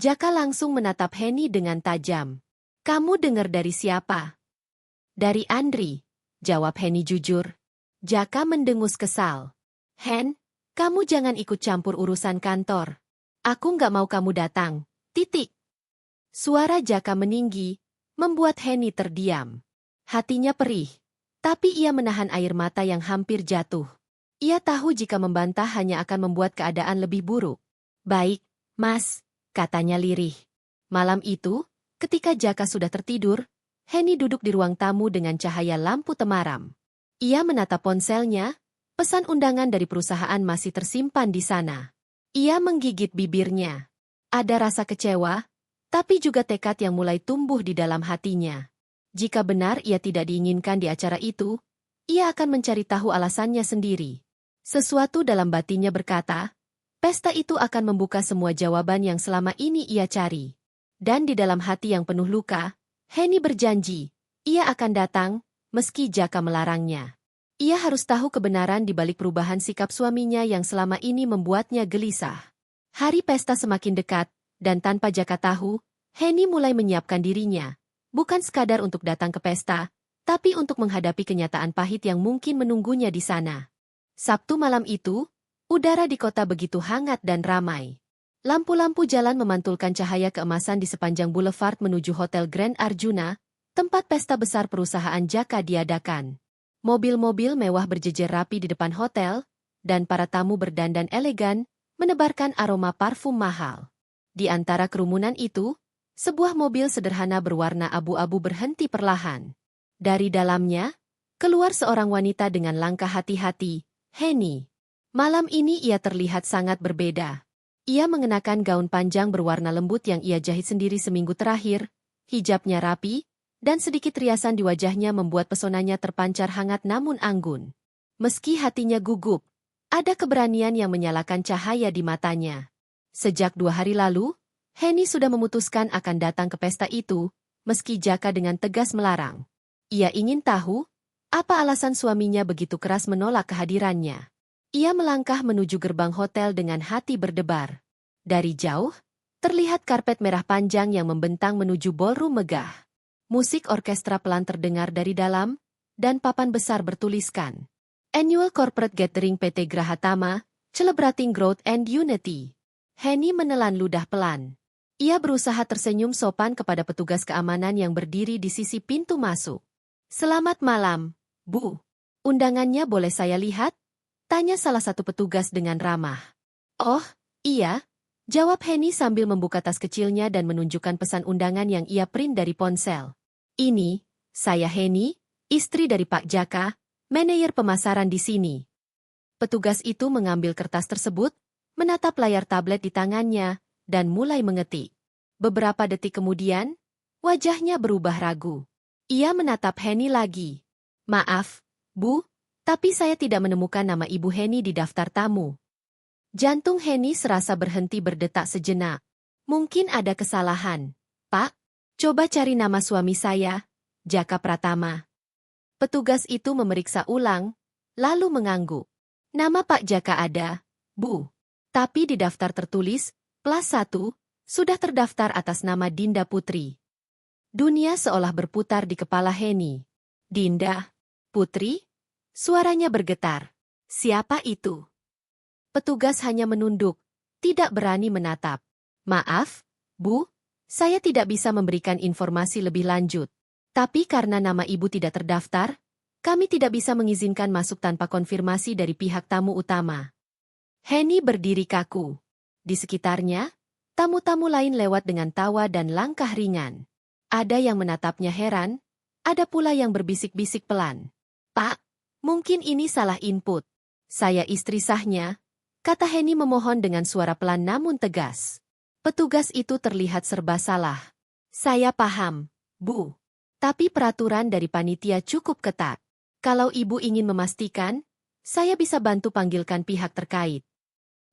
Jaka langsung menatap Henny dengan tajam. "Kamu dengar dari siapa?" "Dari Andri. jawab Henny jujur. Jaka mendengus kesal. Hen, kamu jangan ikut campur urusan kantor. Aku nggak mau kamu datang. Titik. Suara Jaka meninggi, membuat Henny terdiam. Hatinya perih, tapi ia menahan air mata yang hampir jatuh. Ia tahu jika membantah hanya akan membuat keadaan lebih buruk. Baik, Mas, katanya lirih. Malam itu, ketika Jaka sudah tertidur, Henny duduk di ruang tamu dengan cahaya lampu temaram. Ia menatap ponselnya, pesan undangan dari perusahaan masih tersimpan di sana. Ia menggigit bibirnya. Ada rasa kecewa, tapi juga tekad yang mulai tumbuh di dalam hatinya. Jika benar ia tidak diinginkan di acara itu, ia akan mencari tahu alasannya sendiri. Sesuatu dalam batinnya berkata, pesta itu akan membuka semua jawaban yang selama ini ia cari. Dan di dalam hati yang penuh luka, Henny berjanji, ia akan datang, meski Jaka melarangnya. Ia harus tahu kebenaran di balik perubahan sikap suaminya yang selama ini membuatnya gelisah. Hari pesta semakin dekat, dan tanpa Jaka tahu, Henny mulai menyiapkan dirinya, bukan sekadar untuk datang ke pesta, tapi untuk menghadapi kenyataan pahit yang mungkin menunggunya di sana. Sabtu malam itu, udara di kota begitu hangat dan ramai. Lampu-lampu jalan memantulkan cahaya keemasan di sepanjang boulevard menuju Hotel Grand Arjuna, tempat pesta besar perusahaan Jaka diadakan. Mobil-mobil mewah berjejer rapi di depan hotel, dan para tamu berdandan elegan, menebarkan aroma parfum mahal. Di antara kerumunan itu, sebuah mobil sederhana berwarna abu-abu berhenti perlahan. Dari dalamnya, keluar seorang wanita dengan langkah hati-hati, Henny. Malam ini ia terlihat sangat berbeda. Ia mengenakan gaun panjang berwarna lembut yang ia jahit sendiri seminggu terakhir, hijabnya rapi, dan sedikit riasan di wajahnya membuat pesonanya terpancar hangat namun anggun. Meski hatinya gugup, ada keberanian yang menyalakan cahaya di matanya. Sejak 2 hari lalu, Henny sudah memutuskan akan datang ke pesta itu, meski Jaka dengan tegas melarang. Ia ingin tahu, apa alasan suaminya begitu keras menolak kehadirannya. Ia melangkah menuju gerbang hotel dengan hati berdebar. Dari jauh, terlihat karpet merah panjang yang membentang menuju ballroom megah. Musik orkestra pelan terdengar dari dalam, dan papan besar bertuliskan Annual Corporate Gathering PT Grahatama, Celebrating Growth and Unity. Henny menelan ludah pelan. Ia berusaha tersenyum sopan kepada petugas keamanan yang berdiri di sisi pintu masuk. Selamat malam, Bu. Undangannya boleh saya lihat? Tanya salah satu petugas dengan ramah. Oh, iya, jawab Henny sambil membuka tas kecilnya dan menunjukkan pesan undangan yang ia print dari ponsel. Ini, saya Henny, istri dari Pak Jaka, manajer pemasaran di sini. Petugas itu mengambil kertas tersebut, menatap layar tablet di tangannya, dan mulai mengetik. Beberapa detik kemudian, wajahnya berubah ragu. Ia menatap Henny lagi. Maaf, Bu, tapi saya tidak menemukan nama Ibu Henny di daftar tamu. Jantung Henny serasa berhenti berdetak sejenak. Mungkin ada kesalahan. Pak, coba cari nama suami saya, Jaka Pratama. Petugas itu memeriksa ulang, lalu mengangguk. Nama Pak Jaka ada, Bu. Tapi di daftar tertulis, +1, sudah terdaftar atas nama Dinda Putri. Dunia seolah berputar di kepala Henny. Dinda Putri? Suaranya bergetar. Siapa itu? Petugas hanya menunduk, tidak berani menatap. Maaf, Bu, saya tidak bisa memberikan informasi lebih lanjut. Tapi karena nama Ibu tidak terdaftar, kami tidak bisa mengizinkan masuk tanpa konfirmasi dari pihak tamu utama. Henny berdiri kaku. Di sekitarnya, tamu-tamu lain lewat dengan tawa dan langkah ringan. Ada yang menatapnya heran, ada pula yang berbisik-bisik pelan. Pak, mungkin ini salah input. Saya istri sahnya, kata Henny memohon dengan suara pelan namun tegas. Petugas itu terlihat serba salah. Saya paham, Bu. Tapi peraturan dari panitia cukup ketat. Kalau Ibu ingin memastikan, saya bisa bantu panggilkan pihak terkait.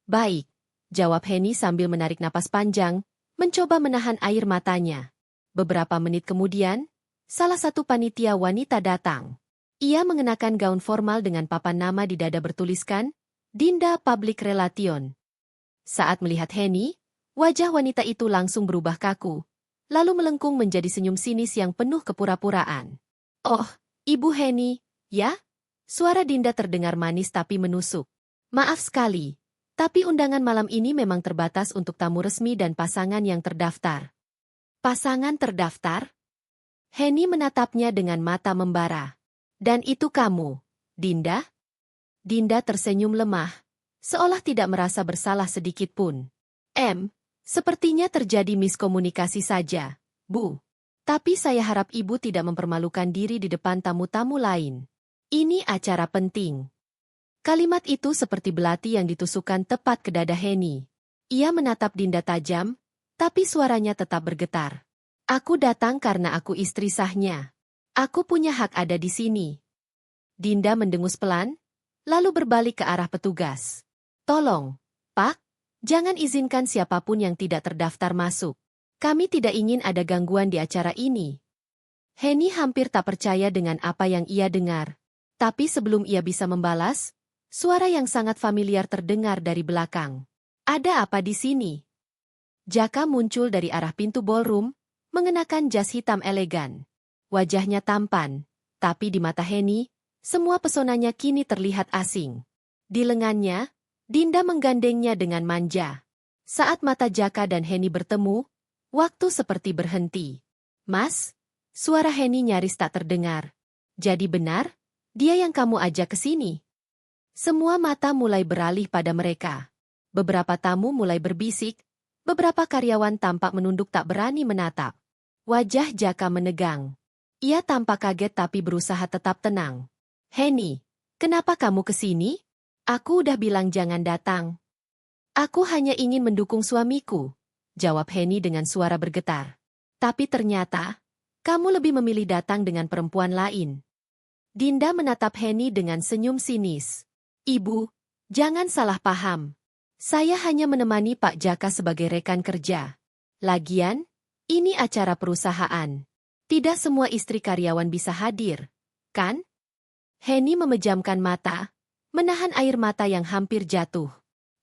Baik, jawab Henny sambil menarik napas panjang, mencoba menahan air matanya. Beberapa menit kemudian, salah satu panitia wanita datang. Ia mengenakan gaun formal dengan papan nama di dada bertuliskan, Dinda Public Relation. Saat melihat Henny, wajah wanita itu langsung berubah kaku, lalu melengkung menjadi senyum sinis yang penuh kepura-puraan. Oh, Ibu Henny, Ya? Suara Dinda terdengar manis tapi menusuk. Maaf sekali, tapi undangan malam ini memang terbatas untuk tamu resmi dan pasangan yang terdaftar. Pasangan terdaftar? Henny menatapnya dengan mata membara. Dan itu kamu, Dinda? Dinda tersenyum lemah, seolah tidak merasa bersalah sedikit pun. Sepertinya terjadi miskomunikasi saja, Bu. Tapi saya harap Ibu tidak mempermalukan diri di depan tamu-tamu lain. Ini acara penting. Kalimat itu seperti belati yang ditusukkan tepat ke dada Henny. Ia menatap Dinda tajam, tapi suaranya tetap bergetar. Aku datang karena aku istri sahnya. Aku punya hak ada di sini. Dinda mendengus pelan, lalu berbalik ke arah petugas. Tolong, Pak, jangan izinkan siapapun yang tidak terdaftar masuk. Kami tidak ingin ada gangguan di acara ini. Henny hampir tak percaya dengan apa yang ia dengar. Tapi sebelum ia bisa membalas, suara yang sangat familiar terdengar dari belakang. Ada apa di sini? Jaka muncul dari arah pintu ballroom, mengenakan jas hitam elegan. Wajahnya tampan, tapi di mata Henny, semua pesonanya kini terlihat asing. Di lengannya, Dinda menggandengnya dengan manja. Saat mata Jaka dan Henny bertemu, waktu seperti berhenti. Mas, suara Henny nyaris tak terdengar. Jadi benar, dia yang kamu ajak ke sini? Semua mata mulai beralih pada mereka. Beberapa tamu mulai berbisik, beberapa karyawan tampak menunduk tak berani menatap. Wajah Jaka menegang. Ia tampak kaget tapi berusaha tetap tenang. Henny, kenapa kamu ke sini? Aku udah bilang jangan datang. Aku hanya ingin mendukung suamiku, jawab Henny dengan suara bergetar. Tapi ternyata, kamu lebih memilih datang dengan perempuan lain. Dinda menatap Henny dengan senyum sinis. Ibu, jangan salah paham. Saya hanya menemani Pak Jaka sebagai rekan kerja. Lagian, ini acara perusahaan. Tidak semua istri karyawan bisa hadir, kan? Henny memejamkan mata, menahan air mata yang hampir jatuh.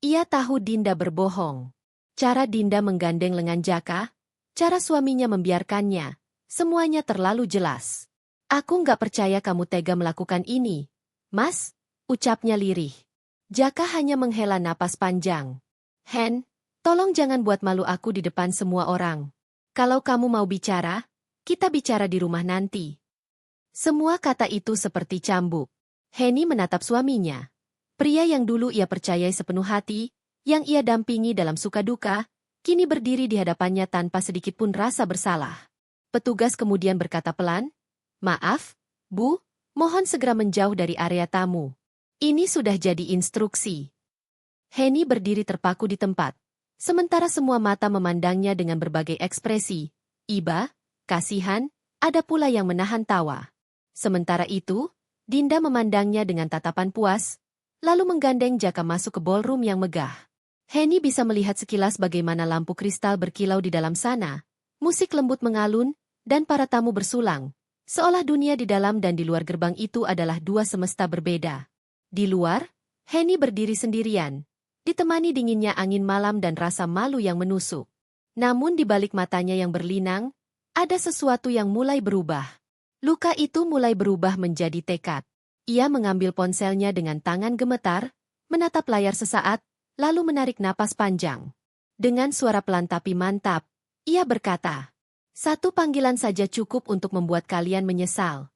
Ia tahu Dinda berbohong. Cara Dinda menggandeng lengan Jaka, cara suaminya membiarkannya, semuanya terlalu jelas. Aku nggak percaya kamu tega melakukan ini, Mas, ucapnya lirih. Jaka hanya menghela napas panjang. Hen, tolong jangan buat malu aku di depan semua orang. Kalau kamu mau bicara, kita bicara di rumah nanti. Semua kata itu seperti cambuk. Henny menatap suaminya. Pria yang dulu ia percayai sepenuh hati, yang ia dampingi dalam suka duka, kini berdiri di hadapannya tanpa sedikit pun rasa bersalah. Petugas kemudian berkata pelan, "Maaf, Bu, mohon segera menjauh dari area tamu. Ini sudah jadi instruksi." Henny berdiri terpaku di tempat, sementara semua mata memandangnya dengan berbagai ekspresi, iba, kasihan, ada pula yang menahan tawa. Sementara itu, Dinda memandangnya dengan tatapan puas, lalu menggandeng Jaka masuk ke ballroom yang megah. Henny bisa melihat sekilas bagaimana lampu kristal berkilau di dalam sana, musik lembut mengalun, dan para tamu bersulang, seolah dunia di dalam dan di luar gerbang itu adalah dua semesta berbeda. Di luar, Henny berdiri sendirian, ditemani dinginnya angin malam dan rasa malu yang menusuk. Namun di balik matanya yang berlinang, ada sesuatu yang mulai berubah. Luka itu mulai berubah menjadi tekad. Ia mengambil ponselnya dengan tangan gemetar, menatap layar sesaat, lalu menarik napas panjang. Dengan suara pelan tapi mantap, ia berkata, "Satu panggilan saja cukup untuk membuat kalian menyesal."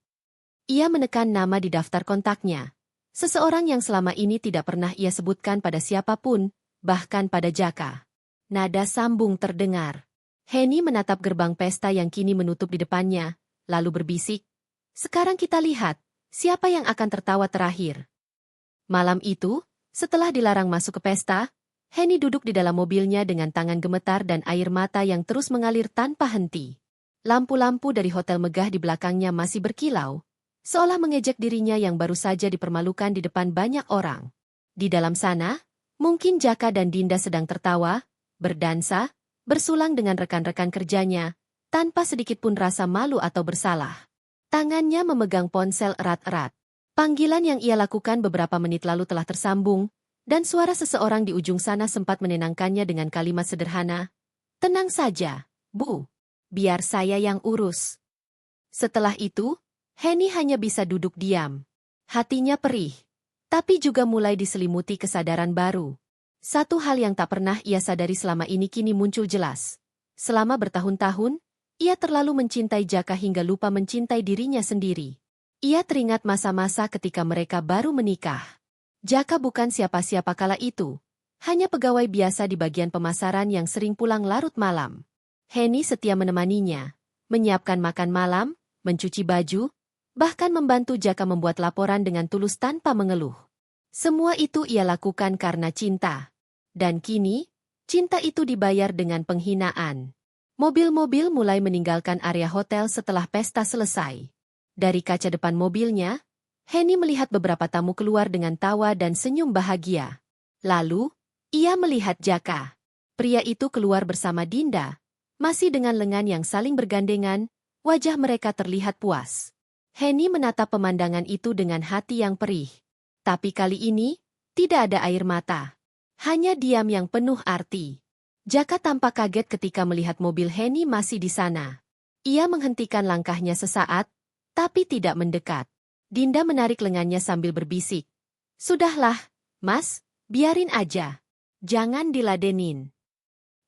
Ia menekan nama di daftar kontaknya. Seseorang yang selama ini tidak pernah ia sebutkan pada siapapun, bahkan pada Jaka. Nada sambung terdengar. Henny menatap gerbang pesta yang kini menutup di depannya, lalu berbisik, "Sekarang kita lihat, siapa yang akan tertawa terakhir." Malam itu, setelah dilarang masuk ke pesta, Henny duduk di dalam mobilnya dengan tangan gemetar dan air mata yang terus mengalir tanpa henti. Lampu-lampu dari hotel megah di belakangnya masih berkilau, seolah mengejek dirinya yang baru saja dipermalukan di depan banyak orang. Di dalam sana, mungkin Jaka dan Dinda sedang tertawa, berdansa, bersulang dengan rekan-rekan kerjanya, tanpa sedikit pun rasa malu atau bersalah. Tangannya memegang ponsel erat-erat. Panggilan yang ia lakukan beberapa menit lalu telah tersambung, dan suara seseorang di ujung sana sempat menenangkannya dengan kalimat sederhana, "Tenang saja, Bu. Biar saya yang urus." Setelah itu, Henny hanya bisa duduk diam. Hatinya perih, tapi juga mulai diselimuti kesadaran baru. Satu hal yang tak pernah ia sadari selama ini kini muncul jelas. Selama bertahun-tahun, ia terlalu mencintai Jaka hingga lupa mencintai dirinya sendiri. Ia teringat masa-masa ketika mereka baru menikah. Jaka bukan siapa-siapa kala itu, hanya pegawai biasa di bagian pemasaran yang sering pulang larut malam. Henny setia menemaninya, menyiapkan makan malam, mencuci baju, bahkan membantu Jaka membuat laporan dengan tulus tanpa mengeluh. Semua itu ia lakukan karena cinta. Dan kini, cinta itu dibayar dengan penghinaan. Mobil-mobil mulai meninggalkan area hotel setelah pesta selesai. Dari kaca depan mobilnya, Henny melihat beberapa tamu keluar dengan tawa dan senyum bahagia. Lalu, ia melihat Jaka. Pria itu keluar bersama Dinda, masih dengan lengan yang saling bergandengan, wajah mereka terlihat puas. Henny menatap pemandangan itu dengan hati yang perih. Tapi kali ini, tidak ada air mata. Hanya diam yang penuh arti. Jaka tampak kaget ketika melihat mobil Henny masih di sana. Ia menghentikan langkahnya sesaat, tapi tidak mendekat. Dinda menarik lengannya sambil berbisik. "Sudahlah, Mas, biarin aja. Jangan diladenin."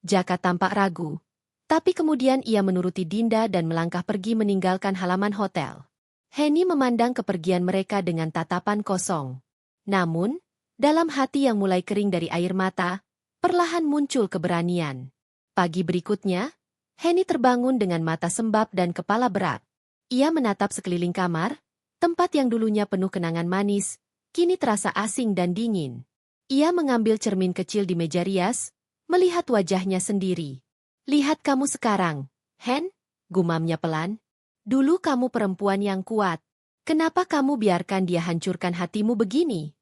Jaka tampak ragu. Tapi kemudian ia menuruti Dinda dan melangkah pergi meninggalkan halaman hotel. Henny memandang kepergian mereka dengan tatapan kosong. Namun, dalam hati yang mulai kering dari air mata, perlahan muncul keberanian. Pagi berikutnya, Henny terbangun dengan mata sembab dan kepala berat. Ia menatap sekeliling kamar, tempat yang dulunya penuh kenangan manis, kini terasa asing dan dingin. Ia mengambil cermin kecil di meja rias, melihat wajahnya sendiri. "Lihat kamu sekarang, Hen," gumamnya pelan. "Dulu kamu perempuan yang kuat. Kenapa kamu biarkan dia hancurkan hatimu begini?"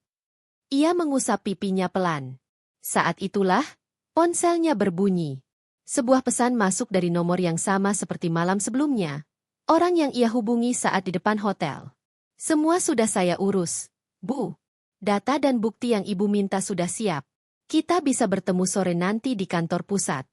Ia mengusap pipinya pelan. Saat itulah, ponselnya berbunyi. Sebuah pesan masuk dari nomor yang sama seperti malam sebelumnya. Orang yang ia hubungi saat di depan hotel. "Semua sudah saya urus, Bu. Data dan bukti yang Ibu minta sudah siap. Kita bisa bertemu sore nanti di kantor pusat."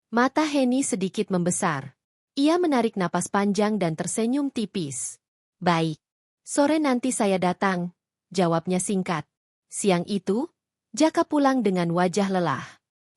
Mata Henny sedikit membesar. Ia menarik napas panjang dan tersenyum tipis. "Baik. Sore nanti saya datang," jawabnya singkat. Siang itu, Jaka pulang dengan wajah lelah.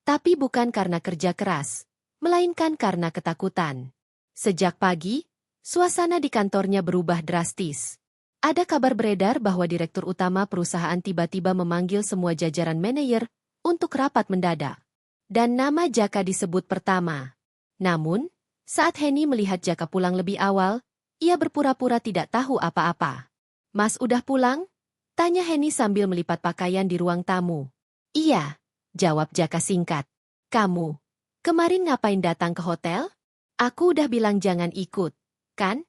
Tapi bukan karena kerja keras, melainkan karena ketakutan. Sejak pagi, suasana di kantornya berubah drastis. Ada kabar beredar bahwa direktur utama perusahaan tiba-tiba memanggil semua jajaran manajer untuk rapat mendadak. Dan nama Jaka disebut pertama. Namun, saat Henny melihat Jaka pulang lebih awal, ia berpura-pura tidak tahu apa-apa. "Mas udah pulang?" tanya Henny sambil melipat pakaian di ruang tamu. "Iya," jawab Jaka singkat. "Kamu, kemarin ngapain datang ke hotel? Aku udah bilang jangan ikut, kan?"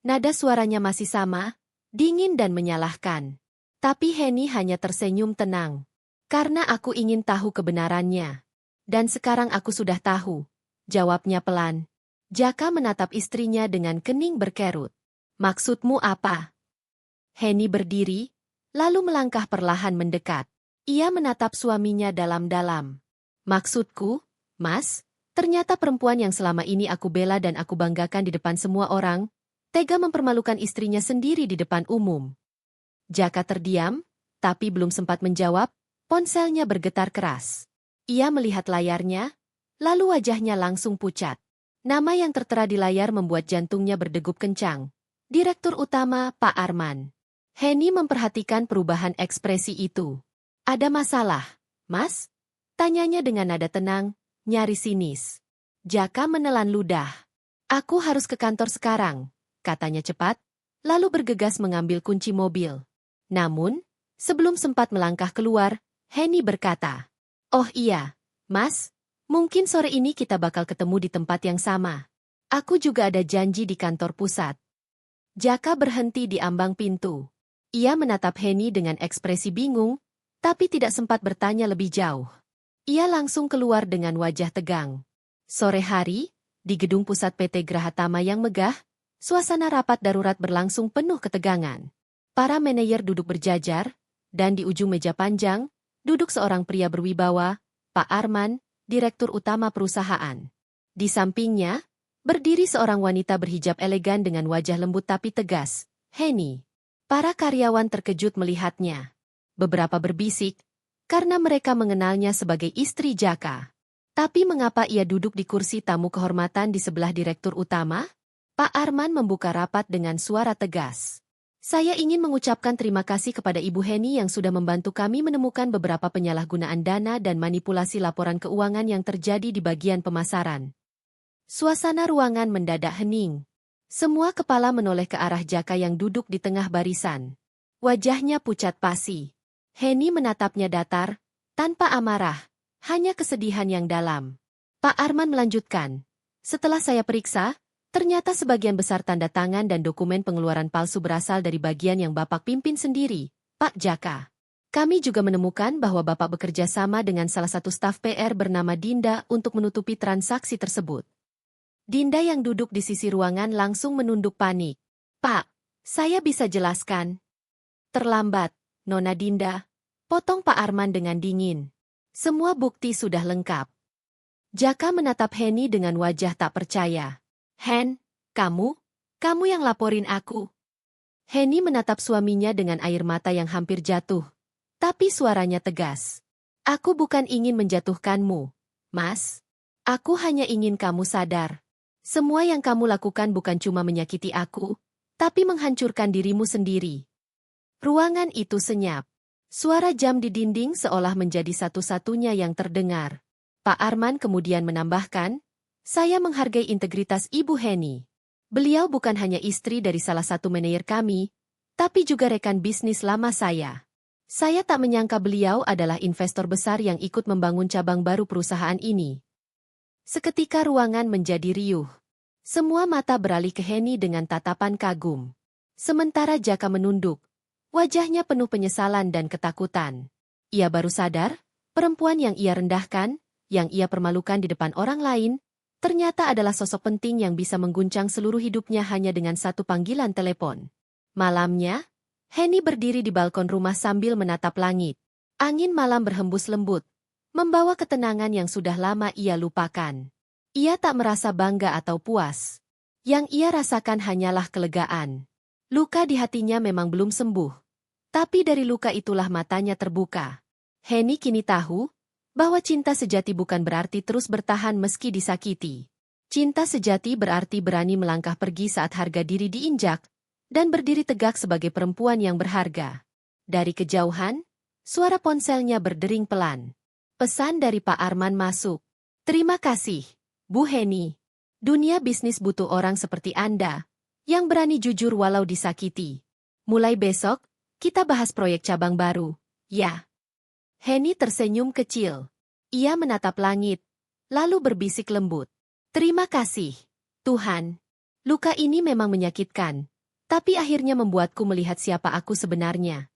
Nada suaranya masih sama, dingin dan menyalahkan. Tapi Henny hanya tersenyum tenang. "Karena aku ingin tahu kebenarannya. Dan sekarang aku sudah tahu," jawabnya pelan. Jaka menatap istrinya dengan kening berkerut. "Maksudmu apa?" Henny berdiri, lalu melangkah perlahan mendekat. Ia menatap suaminya dalam-dalam. "Maksudku, Mas, ternyata perempuan yang selama ini aku bela dan aku banggakan di depan semua orang, tega mempermalukan istrinya sendiri di depan umum." Jaka terdiam, tapi belum sempat menjawab, ponselnya bergetar keras. Ia melihat layarnya, lalu wajahnya langsung pucat. Nama yang tertera di layar membuat jantungnya berdegup kencang. Direktur utama, Pak Arman. Henny memperhatikan perubahan ekspresi itu. "Ada masalah, Mas?" tanyanya dengan nada tenang, nyaris sinis. Jaka menelan ludah. "Aku harus ke kantor sekarang," katanya cepat, lalu bergegas mengambil kunci mobil. Namun, sebelum sempat melangkah keluar, Henny berkata, "Oh iya, Mas, mungkin sore ini kita bakal ketemu di tempat yang sama. Aku juga ada janji di kantor pusat." Jaka berhenti di ambang pintu. Ia menatap Henny dengan ekspresi bingung, tapi tidak sempat bertanya lebih jauh. Ia langsung keluar dengan wajah tegang. Sore hari, di gedung pusat PT Grahatama yang megah, suasana rapat darurat berlangsung penuh ketegangan. Para manajer duduk berjajar, dan di ujung meja panjang, duduk seorang pria berwibawa, Pak Arman, direktur utama perusahaan. Di sampingnya, berdiri seorang wanita berhijab elegan dengan wajah lembut tapi tegas, Henny. Para karyawan terkejut melihatnya. Beberapa berbisik, karena mereka mengenalnya sebagai istri Jaka. Tapi mengapa ia duduk di kursi tamu kehormatan di sebelah direktur utama? Pak Arman membuka rapat dengan suara tegas. Saya ingin mengucapkan terima kasih kepada Ibu Heni yang sudah membantu kami menemukan beberapa penyalahgunaan dana dan manipulasi laporan keuangan yang terjadi di bagian pemasaran. Suasana ruangan mendadak hening. Semua kepala menoleh ke arah Jaka yang duduk di tengah barisan. Wajahnya pucat pasi. Heni menatapnya datar, tanpa amarah, hanya kesedihan yang dalam. Pak Arman melanjutkan, setelah saya periksa, ternyata sebagian besar tanda tangan dan dokumen pengeluaran palsu berasal dari bagian yang Bapak pimpin sendiri, Pak Jaka. Kami juga menemukan bahwa Bapak bekerja sama dengan salah satu staf PR bernama Dinda untuk menutupi transaksi tersebut. Dinda yang duduk di sisi ruangan langsung menunduk panik. Pak, saya bisa jelaskan. Terlambat, Nona Dinda, potong Pak Arman dengan dingin. Semua bukti sudah lengkap. Jaka menatap Heni dengan wajah tak percaya. Hen, kamu yang laporin aku. Heni menatap suaminya dengan air mata yang hampir jatuh. Tapi suaranya tegas. Aku bukan ingin menjatuhkanmu, Mas. Aku hanya ingin kamu sadar. Semua yang kamu lakukan bukan cuma menyakiti aku, tapi menghancurkan dirimu sendiri. Ruangan itu senyap. Suara jam di dinding seolah menjadi satu-satunya yang terdengar. Pak Arman kemudian menambahkan, saya menghargai integritas Ibu Heni. Beliau bukan hanya istri dari salah satu manajer kami, tapi juga rekan bisnis lama saya. Saya tak menyangka beliau adalah investor besar yang ikut membangun cabang baru perusahaan ini. Seketika ruangan menjadi riuh. Semua mata beralih ke Heni dengan tatapan kagum. Sementara Jaka menunduk. Wajahnya penuh penyesalan dan ketakutan. Ia baru sadar, perempuan yang ia rendahkan, yang ia permalukan di depan orang lain, ternyata adalah sosok penting yang bisa mengguncang seluruh hidupnya hanya dengan satu panggilan telepon. Malamnya, Heni berdiri di balkon rumah sambil menatap langit. Angin malam berhembus lembut, membawa ketenangan yang sudah lama ia lupakan. Ia tak merasa bangga atau puas. Yang ia rasakan hanyalah kelegaan. Luka di hatinya memang belum sembuh. Tapi dari luka itulah matanya terbuka. Heni kini tahu bahwa cinta sejati bukan berarti terus bertahan meski disakiti. Cinta sejati berarti berani melangkah pergi saat harga diri diinjak, dan berdiri tegak sebagai perempuan yang berharga. Dari kejauhan, suara ponselnya berdering pelan. Pesan dari Pak Arman masuk. Terima kasih, Bu Heni. Dunia bisnis butuh orang seperti Anda, yang berani jujur walau disakiti. Mulai besok, kita bahas proyek cabang baru, ya. Heni tersenyum kecil. Ia menatap langit, lalu berbisik lembut. Terima kasih, Tuhan. Luka ini memang menyakitkan, tapi akhirnya membuatku melihat siapa aku sebenarnya.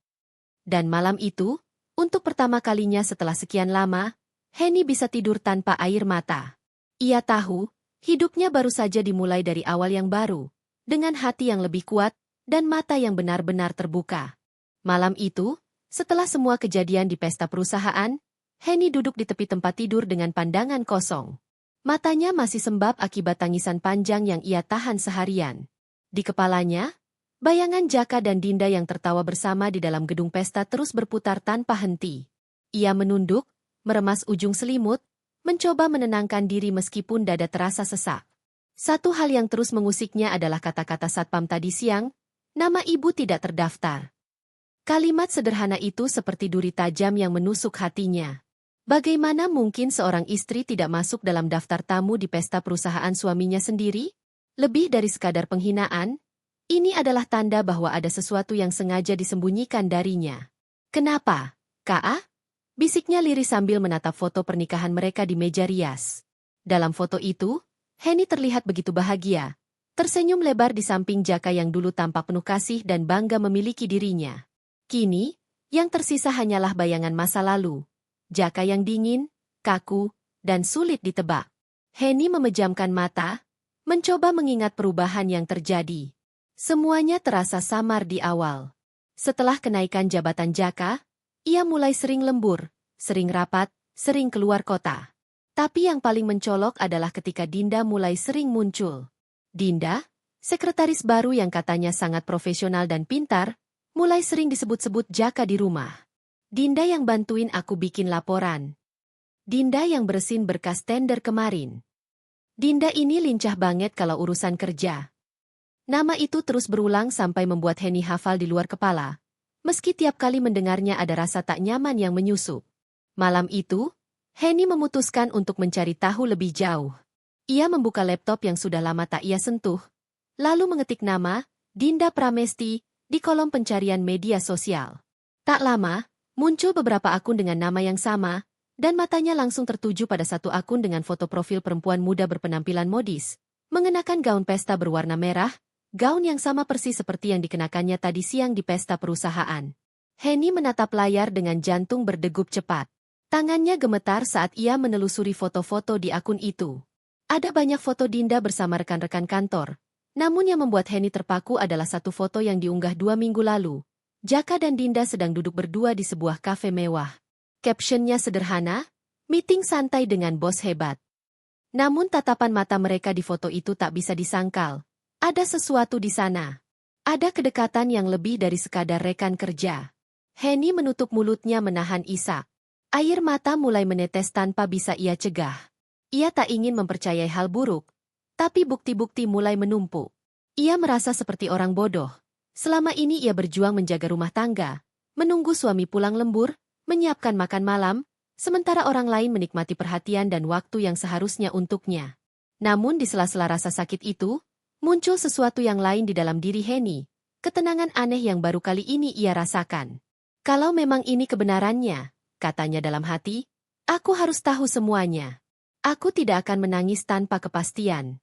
Dan malam itu, untuk pertama kalinya setelah sekian lama, Heni bisa tidur tanpa air mata. Ia tahu, hidupnya baru saja dimulai dari awal yang baru, dengan hati yang lebih kuat, dan mata yang benar-benar terbuka. Malam itu, setelah semua kejadian di pesta perusahaan, Heni duduk di tepi tempat tidur dengan pandangan kosong. Matanya masih sembab akibat tangisan panjang yang ia tahan seharian. Di kepalanya, bayangan Jaka dan Dinda yang tertawa bersama di dalam gedung pesta terus berputar tanpa henti. Ia menunduk, meremas ujung selimut, mencoba menenangkan diri meskipun dada terasa sesak. Satu hal yang terus mengusiknya adalah kata-kata satpam tadi siang, nama ibu tidak terdaftar. Kalimat sederhana itu seperti duri tajam yang menusuk hatinya. Bagaimana mungkin seorang istri tidak masuk dalam daftar tamu di pesta perusahaan suaminya sendiri? Lebih dari sekadar penghinaan, ini adalah tanda bahwa ada sesuatu yang sengaja disembunyikan darinya. Kenapa, Kak? Bisiknya lirih sambil menatap foto pernikahan mereka di meja rias. Dalam foto itu, Heni terlihat begitu bahagia, tersenyum lebar di samping Jaka yang dulu tampak penuh kasih dan bangga memiliki dirinya. Kini, yang tersisa hanyalah bayangan masa lalu. Jaka yang dingin, kaku, dan sulit ditebak. Heni memejamkan mata, mencoba mengingat perubahan yang terjadi. Semuanya terasa samar di awal. Setelah kenaikan jabatan Jaka, ia mulai sering lembur, sering rapat, sering keluar kota. Tapi yang paling mencolok adalah ketika Dinda mulai sering muncul. Dinda, sekretaris baru yang katanya sangat profesional dan pintar, Mulai sering disebut-sebut Jaka di rumah. Dinda yang bantuin aku bikin laporan. Dinda yang bersihin berkas tender kemarin. Dinda ini lincah banget kalau urusan kerja. Nama itu terus berulang sampai membuat Henny hafal di luar kepala. Meski tiap kali mendengarnya ada rasa tak nyaman yang menyusup. Malam itu, Henny memutuskan untuk mencari tahu lebih jauh. Ia membuka laptop yang sudah lama tak ia sentuh, lalu mengetik nama Dinda Pramesti di kolom pencarian media sosial. Tak lama, muncul beberapa akun dengan nama yang sama, dan matanya langsung tertuju pada satu akun dengan foto profil perempuan muda berpenampilan modis, mengenakan gaun pesta berwarna merah, gaun yang sama persis seperti yang dikenakannya tadi siang di pesta perusahaan. Henny menatap layar dengan jantung berdegup cepat. Tangannya gemetar saat ia menelusuri foto-foto di akun itu. Ada banyak foto Dinda bersama rekan-rekan kantor. Namun yang membuat Henny terpaku adalah satu foto yang diunggah 2 minggu lalu. Jaka dan Dinda sedang duduk berdua di sebuah kafe mewah. Captionnya sederhana, meeting santai dengan bos hebat. Namun tatapan mata mereka di foto itu tak bisa disangkal. Ada sesuatu di sana. Ada kedekatan yang lebih dari sekadar rekan kerja. Henny menutup mulutnya menahan isak. Air mata mulai menetes tanpa bisa ia cegah. Ia tak ingin mempercayai hal buruk. Tapi bukti-bukti mulai menumpuk. Ia merasa seperti orang bodoh. Selama ini ia berjuang menjaga rumah tangga, menunggu suami pulang lembur, menyiapkan makan malam, sementara orang lain menikmati perhatian dan waktu yang seharusnya untuknya. Namun di sela-sela rasa sakit itu, muncul sesuatu yang lain di dalam diri Henny, ketenangan aneh yang baru kali ini ia rasakan. Kalau memang ini kebenarannya, katanya dalam hati, aku harus tahu semuanya. Aku tidak akan menangis tanpa kepastian.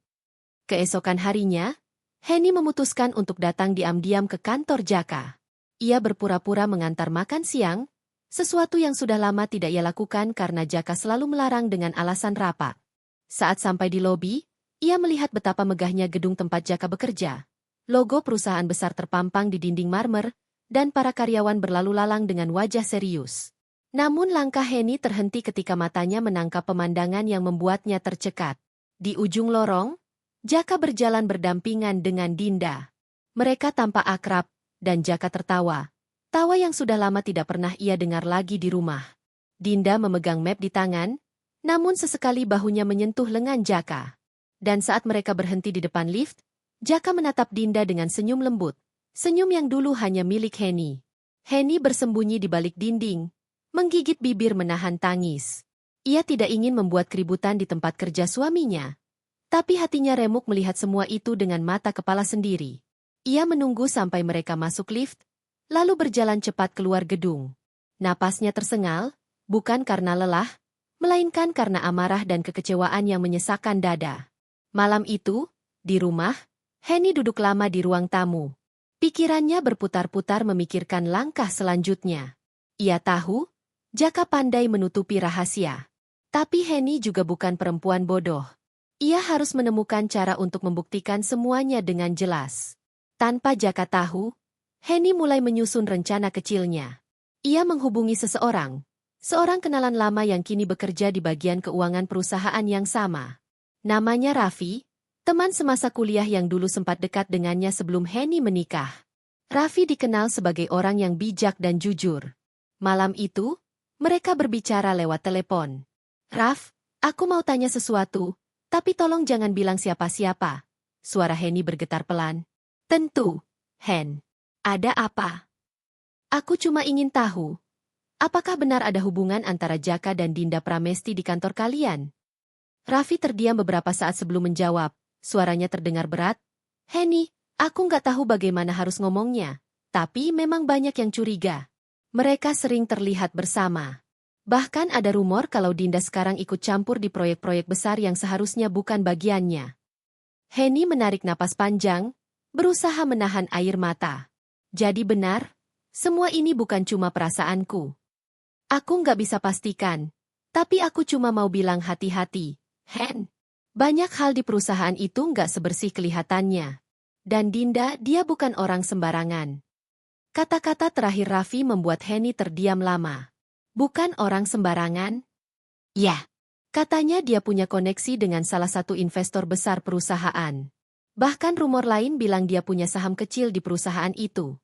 Keesokan harinya, Henny memutuskan untuk datang diam-diam ke kantor Jaka. Ia berpura-pura mengantar makan siang, sesuatu yang sudah lama tidak ia lakukan karena Jaka selalu melarang dengan alasan rapat. Saat sampai di lobi, ia melihat betapa megahnya gedung tempat Jaka bekerja. Logo perusahaan besar terpampang di dinding marmer, dan para karyawan berlalu lalang dengan wajah serius. Namun langkah Henny terhenti ketika matanya menangkap pemandangan yang membuatnya tercekat. Di ujung lorong, Jaka berjalan berdampingan dengan Dinda. Mereka tampak akrab, dan Jaka tertawa. Tawa yang sudah lama tidak pernah ia dengar lagi di rumah. Dinda memegang map di tangan, namun sesekali bahunya menyentuh lengan Jaka. Dan saat mereka berhenti di depan lift, Jaka menatap Dinda dengan senyum lembut. Senyum yang dulu hanya milik Henny. Henny bersembunyi di balik dinding, menggigit bibir menahan tangis. Ia tidak ingin membuat keributan di tempat kerja suaminya. Tapi hatinya remuk melihat semua itu dengan mata kepala sendiri. Ia menunggu sampai mereka masuk lift, lalu berjalan cepat keluar gedung. Napasnya tersengal, bukan karena lelah, melainkan karena amarah dan kekecewaan yang menyesakkan dada. Malam itu, di rumah, Henny duduk lama di ruang tamu. Pikirannya berputar-putar memikirkan langkah selanjutnya. Ia tahu, Jaka pandai menutupi rahasia. Tapi Henny juga bukan perempuan bodoh. Ia harus menemukan cara untuk membuktikan semuanya dengan jelas. Tanpa Jaka tahu, Henny mulai menyusun rencana kecilnya. Ia menghubungi seorang kenalan lama yang kini bekerja di bagian keuangan perusahaan yang sama. Namanya Raffi, teman semasa kuliah yang dulu sempat dekat dengannya sebelum Henny menikah. Raffi dikenal sebagai orang yang bijak dan jujur. Malam itu, mereka berbicara lewat telepon. "Raff, aku mau tanya sesuatu. Tapi tolong jangan bilang siapa-siapa." Suara Henny bergetar pelan. "Tentu, Hen. Ada apa?" "Aku cuma ingin tahu. Apakah benar ada hubungan antara Jaka dan Dinda Pramesti di kantor kalian?" Raffi terdiam beberapa saat sebelum menjawab. Suaranya terdengar berat. "Henny, aku nggak tahu bagaimana harus ngomongnya. Tapi memang banyak yang curiga. Mereka sering terlihat bersama. Bahkan ada rumor kalau Dinda sekarang ikut campur di proyek-proyek besar yang seharusnya bukan bagiannya." Henny menarik napas panjang, berusaha menahan air mata. "Jadi benar? Semua ini bukan cuma perasaanku. Aku nggak bisa pastikan. Tapi aku cuma mau bilang hati-hati, Hen. Banyak hal di perusahaan itu nggak sebersih kelihatannya. Dan Dinda, dia bukan orang sembarangan." Kata-kata terakhir Raffi membuat Henny terdiam lama. "Bukan orang sembarangan?" "Ya." Katanya dia punya koneksi dengan salah satu investor besar perusahaan. Bahkan rumor lain bilang dia punya saham kecil di perusahaan itu.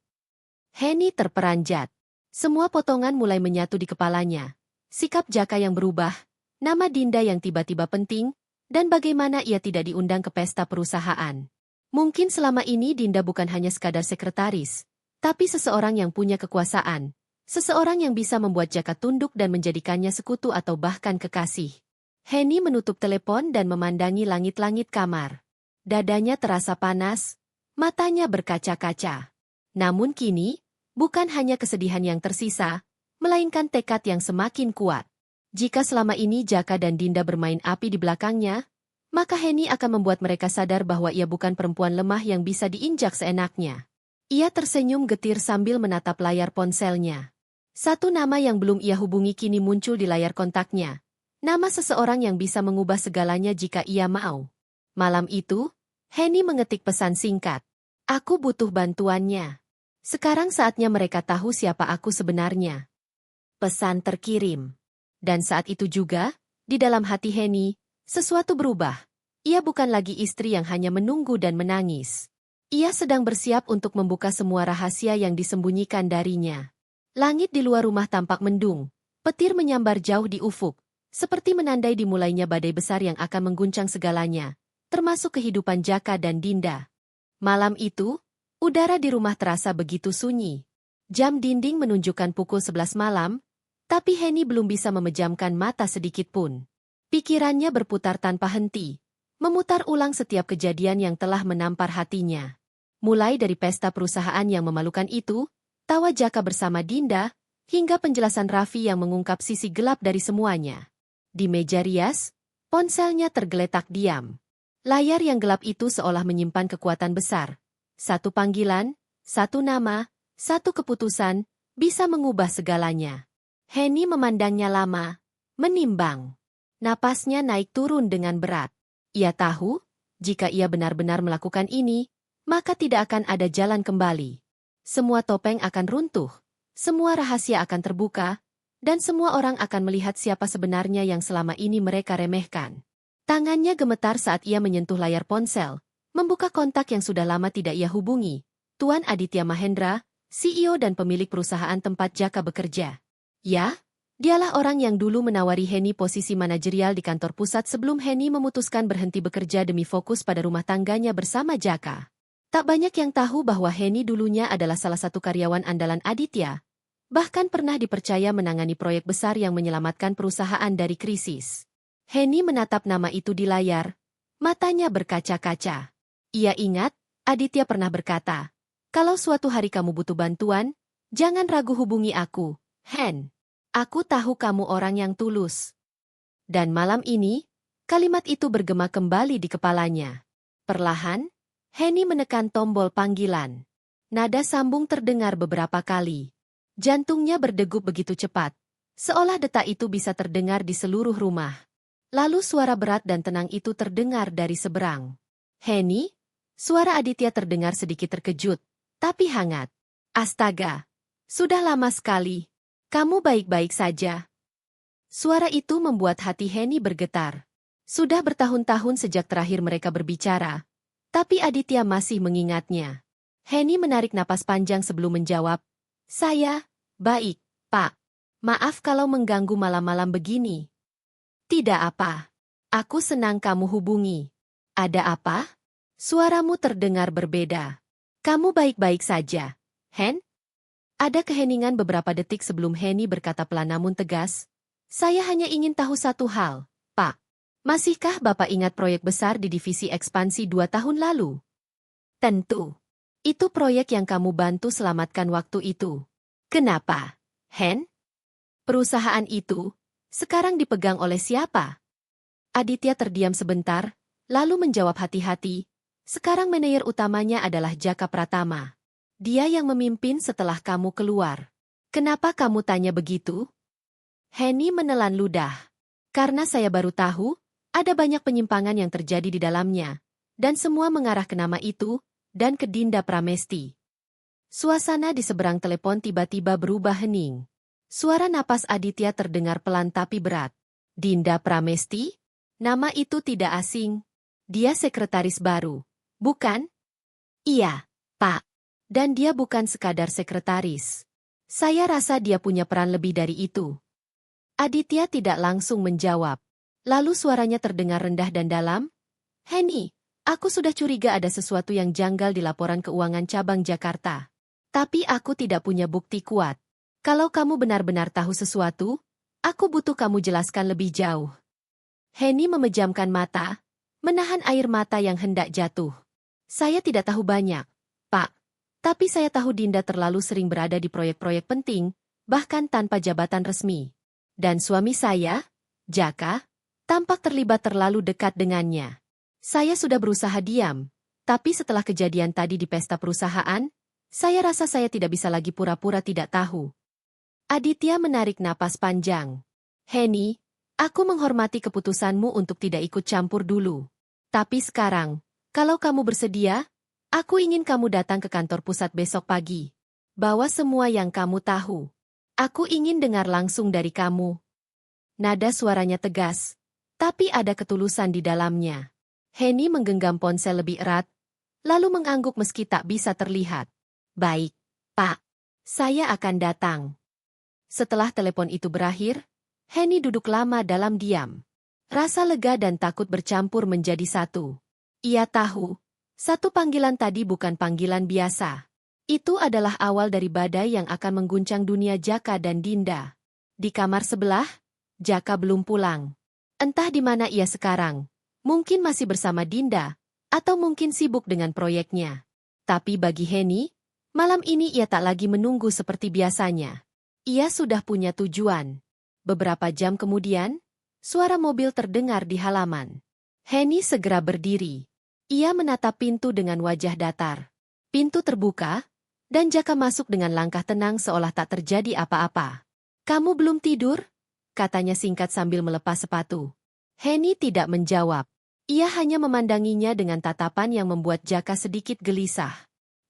Heni terperanjat. Semua potongan mulai menyatu di kepalanya. Sikap Jaka yang berubah, nama Dinda yang tiba-tiba penting, dan bagaimana ia tidak diundang ke pesta perusahaan. Mungkin selama ini Dinda bukan hanya sekadar sekretaris, tapi seseorang yang punya kekuasaan. Seseorang yang bisa membuat Jaka tunduk dan menjadikannya sekutu atau bahkan kekasih. Heni menutup telepon dan memandangi langit-langit kamar. Dadanya terasa panas, matanya berkaca-kaca. Namun kini, bukan hanya kesedihan yang tersisa, melainkan tekad yang semakin kuat. Jika selama ini Jaka dan Dinda bermain api di belakangnya, maka Heni akan membuat mereka sadar bahwa ia bukan perempuan lemah yang bisa diinjak seenaknya. Ia tersenyum getir sambil menatap layar ponselnya. Satu nama yang belum ia hubungi kini muncul di layar kontaknya. Nama seseorang yang bisa mengubah segalanya jika ia mau. Malam itu, Heni mengetik pesan singkat. Aku butuh bantuannya. Sekarang saatnya mereka tahu siapa aku sebenarnya. Pesan terkirim. Dan saat itu juga, di dalam hati Heni, sesuatu berubah. Ia bukan lagi istri yang hanya menunggu dan menangis. Ia sedang bersiap untuk membuka semua rahasia yang disembunyikan darinya. Langit di luar rumah tampak mendung. Petir menyambar jauh di ufuk, seperti menandai dimulainya badai besar yang akan mengguncang segalanya, termasuk kehidupan Jaka dan Dinda. Malam itu, udara di rumah terasa begitu sunyi. Jam dinding menunjukkan pukul 11 malam, tapi Heni belum bisa memejamkan mata sedikit pun. Pikirannya berputar tanpa henti, memutar ulang setiap kejadian yang telah menampar hatinya. Mulai dari pesta perusahaan yang memalukan itu, tawa Jaka bersama Dinda, hingga penjelasan Raffi yang mengungkap sisi gelap dari semuanya. Di meja rias, ponselnya tergeletak diam. Layar yang gelap itu seolah menyimpan kekuatan besar. Satu panggilan, satu nama, satu keputusan, bisa mengubah segalanya. Heni memandangnya lama, menimbang. Napasnya naik turun dengan berat. Ia tahu, jika ia benar-benar melakukan ini, maka tidak akan ada jalan kembali. Semua topeng akan runtuh, semua rahasia akan terbuka, dan semua orang akan melihat siapa sebenarnya yang selama ini mereka remehkan. Tangannya gemetar saat ia menyentuh layar ponsel, membuka kontak yang sudah lama tidak ia hubungi. Tuan Aditya Mahendra, CEO dan pemilik perusahaan tempat Jaka bekerja. Ya, dialah orang yang dulu menawari Heni posisi manajerial di kantor pusat sebelum Heni memutuskan berhenti bekerja demi fokus pada rumah tangganya bersama Jaka. Tak banyak yang tahu bahwa Heni dulunya adalah salah satu karyawan andalan Aditya, bahkan pernah dipercaya menangani proyek besar yang menyelamatkan perusahaan dari krisis. Heni menatap nama itu di layar, matanya berkaca-kaca. Ia ingat, Aditya pernah berkata, kalau suatu hari kamu butuh bantuan, jangan ragu hubungi aku, Hen. Aku tahu kamu orang yang tulus. Dan malam ini, kalimat itu bergema kembali di kepalanya. Perlahan, Heni menekan tombol panggilan. Nada sambung terdengar beberapa kali. Jantungnya berdegup begitu cepat, seolah detak itu bisa terdengar di seluruh rumah. Lalu suara berat dan tenang itu terdengar dari seberang. Heni, suara Aditya terdengar sedikit terkejut, tapi hangat. Astaga, sudah lama sekali. Kamu baik-baik saja. Suara itu membuat hati Heni bergetar. Sudah bertahun-tahun sejak terakhir mereka berbicara, tapi Aditya masih mengingatnya. Heni menarik napas panjang sebelum menjawab, saya, baik, Pak. Maaf kalau mengganggu malam-malam begini. Tidak apa. Aku senang kamu hubungi. Ada apa? Suaramu terdengar berbeda. Kamu baik-baik saja, Hen? Ada keheningan beberapa detik sebelum Heni berkata pelan namun tegas, saya hanya ingin tahu satu hal, Pak. Masihkah Bapak ingat proyek besar di divisi ekspansi 2 tahun lalu? Tentu. Itu proyek yang kamu bantu selamatkan waktu itu. Kenapa, Hen? Perusahaan itu sekarang dipegang oleh siapa? Aditya terdiam sebentar, lalu menjawab hati-hati, sekarang manajer utamanya adalah Jaka Pratama. Dia yang memimpin setelah kamu keluar. Kenapa kamu tanya begitu? Heni menelan ludah. Karena saya baru tahu, ada banyak penyimpangan yang terjadi di dalamnya, dan semua mengarah ke nama itu, dan ke Dinda Pramesti. Suasana di seberang telepon tiba-tiba berubah hening. Suara napas Aditya terdengar pelan tapi berat. Dinda Pramesti? Nama itu tidak asing. Dia sekretaris baru, bukan? Iya, Pak. Dan dia bukan sekadar sekretaris. Saya rasa dia punya peran lebih dari itu. Aditya tidak langsung menjawab. Lalu suaranya terdengar rendah dan dalam. Henny, aku sudah curiga ada sesuatu yang janggal di laporan keuangan cabang Jakarta. Tapi aku tidak punya bukti kuat. Kalau kamu benar-benar tahu sesuatu, aku butuh kamu jelaskan lebih jauh. Henny memejamkan mata, menahan air mata yang hendak jatuh. Saya tidak tahu banyak, Pak. Tapi saya tahu Dinda terlalu sering berada di proyek-proyek penting, bahkan tanpa jabatan resmi. Dan suami saya, Jaka, tampak terlibat terlalu dekat dengannya. Saya sudah berusaha diam, tapi setelah kejadian tadi di pesta perusahaan, saya rasa saya tidak bisa lagi pura-pura tidak tahu. Aditya menarik napas panjang. Henny, aku menghormati keputusanmu untuk tidak ikut campur dulu. Tapi sekarang, kalau kamu bersedia, aku ingin kamu datang ke kantor pusat besok pagi. Bawa semua yang kamu tahu. Aku ingin dengar langsung dari kamu. Nada suaranya tegas, tapi ada ketulusan di dalamnya. Henny menggenggam ponsel lebih erat, lalu mengangguk meski tak bisa terlihat. Baik, Pak. Saya akan datang. Setelah telepon itu berakhir, Henny duduk lama dalam diam. Rasa lega dan takut bercampur menjadi satu. Ia tahu, satu panggilan tadi bukan panggilan biasa. Itu adalah awal dari badai yang akan mengguncang dunia Jaka dan Dinda. Di kamar sebelah, Jaka belum pulang. Entah di mana ia sekarang. Mungkin masih bersama Dinda, atau mungkin sibuk dengan proyeknya. Tapi bagi Henny, malam ini ia tak lagi menunggu seperti biasanya. Ia sudah punya tujuan. Beberapa jam kemudian, suara mobil terdengar di halaman. Henny segera berdiri. Ia menatap pintu dengan wajah datar. Pintu terbuka, dan Jaka masuk dengan langkah tenang seolah tak terjadi apa-apa. Kamu belum tidur? Katanya singkat sambil melepas sepatu. Henny tidak menjawab. Ia hanya memandanginya dengan tatapan yang membuat Jaka sedikit gelisah.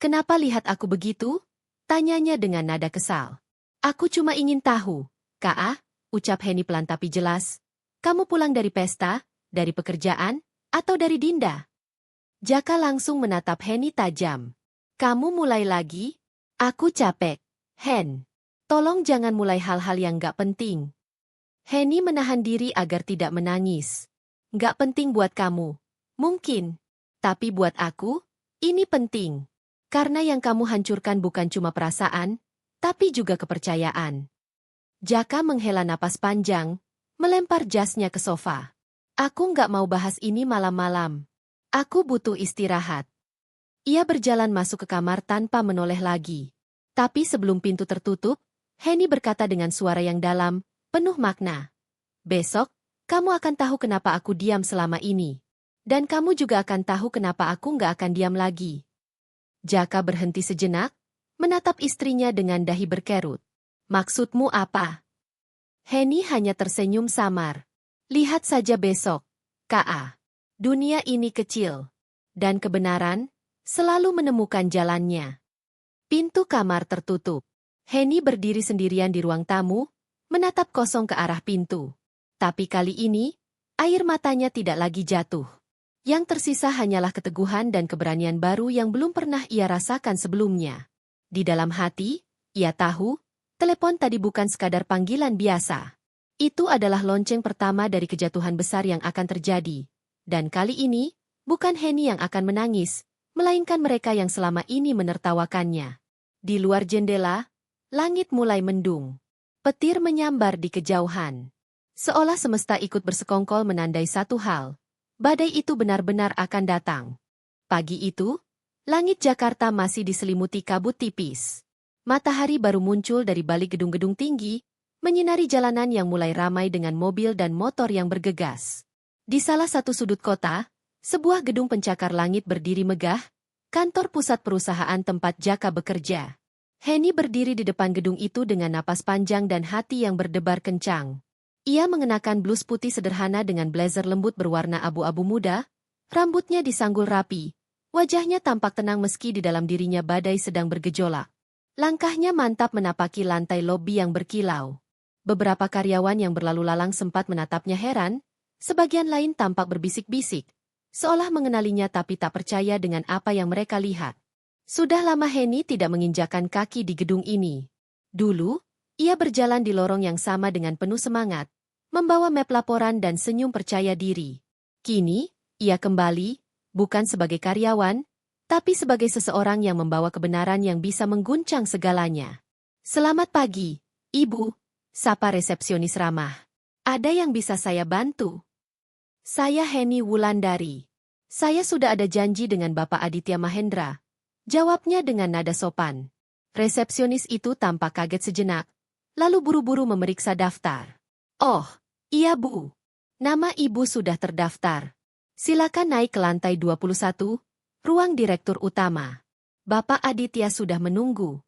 Kenapa lihat aku begitu? Tanyanya dengan nada kesal. Aku cuma ingin tahu, Kak, ucap Henny pelan tapi jelas. Kamu pulang dari pesta, dari pekerjaan, atau dari Dinda? Jaka langsung menatap Henny tajam. Kamu mulai lagi? Aku capek. Hen, tolong jangan mulai hal-hal yang gak penting. Henny menahan diri agar tidak menangis. Gak penting buat kamu. Mungkin. Tapi buat aku, ini penting. Karena yang kamu hancurkan bukan cuma perasaan, tapi juga kepercayaan. Jaka menghela napas panjang, melempar jasnya ke sofa. Aku nggak mau bahas ini malam-malam. Aku butuh istirahat. Ia berjalan masuk ke kamar tanpa menoleh lagi. Tapi sebelum pintu tertutup, Henny berkata dengan suara yang dalam, penuh makna. Besok, kamu akan tahu kenapa aku diam selama ini. Dan kamu juga akan tahu kenapa aku nggak akan diam lagi. Jaka berhenti sejenak, menatap istrinya dengan dahi berkerut. Maksudmu apa? Henny hanya tersenyum samar. Lihat saja besok, K.A. Dunia ini kecil. Dan kebenaran selalu menemukan jalannya. Pintu kamar tertutup. Henny berdiri sendirian di ruang tamu, menatap kosong ke arah pintu. Tapi kali ini, air matanya tidak lagi jatuh. Yang tersisa hanyalah keteguhan dan keberanian baru yang belum pernah ia rasakan sebelumnya. Di dalam hati, ia tahu, telepon tadi bukan sekadar panggilan biasa. Itu adalah lonceng pertama dari kejatuhan besar yang akan terjadi. Dan kali ini, bukan Henny yang akan menangis, melainkan mereka yang selama ini menertawakannya. Di luar jendela, langit mulai mendung. Petir menyambar di kejauhan. Seolah semesta ikut bersekongkol menandai satu hal. Badai itu benar-benar akan datang. Pagi itu, langit Jakarta masih diselimuti kabut tipis. Matahari baru muncul dari balik gedung-gedung tinggi, menyinari jalanan yang mulai ramai dengan mobil dan motor yang bergegas. Di salah satu sudut kota, sebuah gedung pencakar langit berdiri megah, kantor pusat perusahaan tempat Jaka bekerja. Henny berdiri di depan gedung itu dengan napas panjang dan hati yang berdebar kencang. Ia mengenakan blus putih sederhana dengan blazer lembut berwarna abu-abu muda, rambutnya disanggul rapi, wajahnya tampak tenang meski di dalam dirinya badai sedang bergejolak. Langkahnya mantap menapaki lantai lobi yang berkilau. Beberapa karyawan yang berlalu lalang sempat menatapnya heran, sebagian lain tampak berbisik-bisik, seolah mengenalinya tapi tak percaya dengan apa yang mereka lihat. Sudah lama Henny tidak menginjakan kaki di gedung ini. Dulu, ia berjalan di lorong yang sama dengan penuh semangat, membawa map laporan dan senyum percaya diri. Kini, ia kembali, bukan sebagai karyawan, tapi sebagai seseorang yang membawa kebenaran yang bisa mengguncang segalanya. Selamat pagi, Ibu, sapa resepsionis ramah. Ada yang bisa saya bantu? Saya Henny Wulandari. Saya sudah ada janji dengan Bapak Aditya Mahendra. Jawabnya dengan nada sopan. Resepsionis itu tampak kaget sejenak, lalu buru-buru memeriksa daftar. Oh, iya Bu. Nama Ibu sudah terdaftar. Silakan naik ke lantai 21, ruang direktur utama. Bapak Aditya sudah menunggu.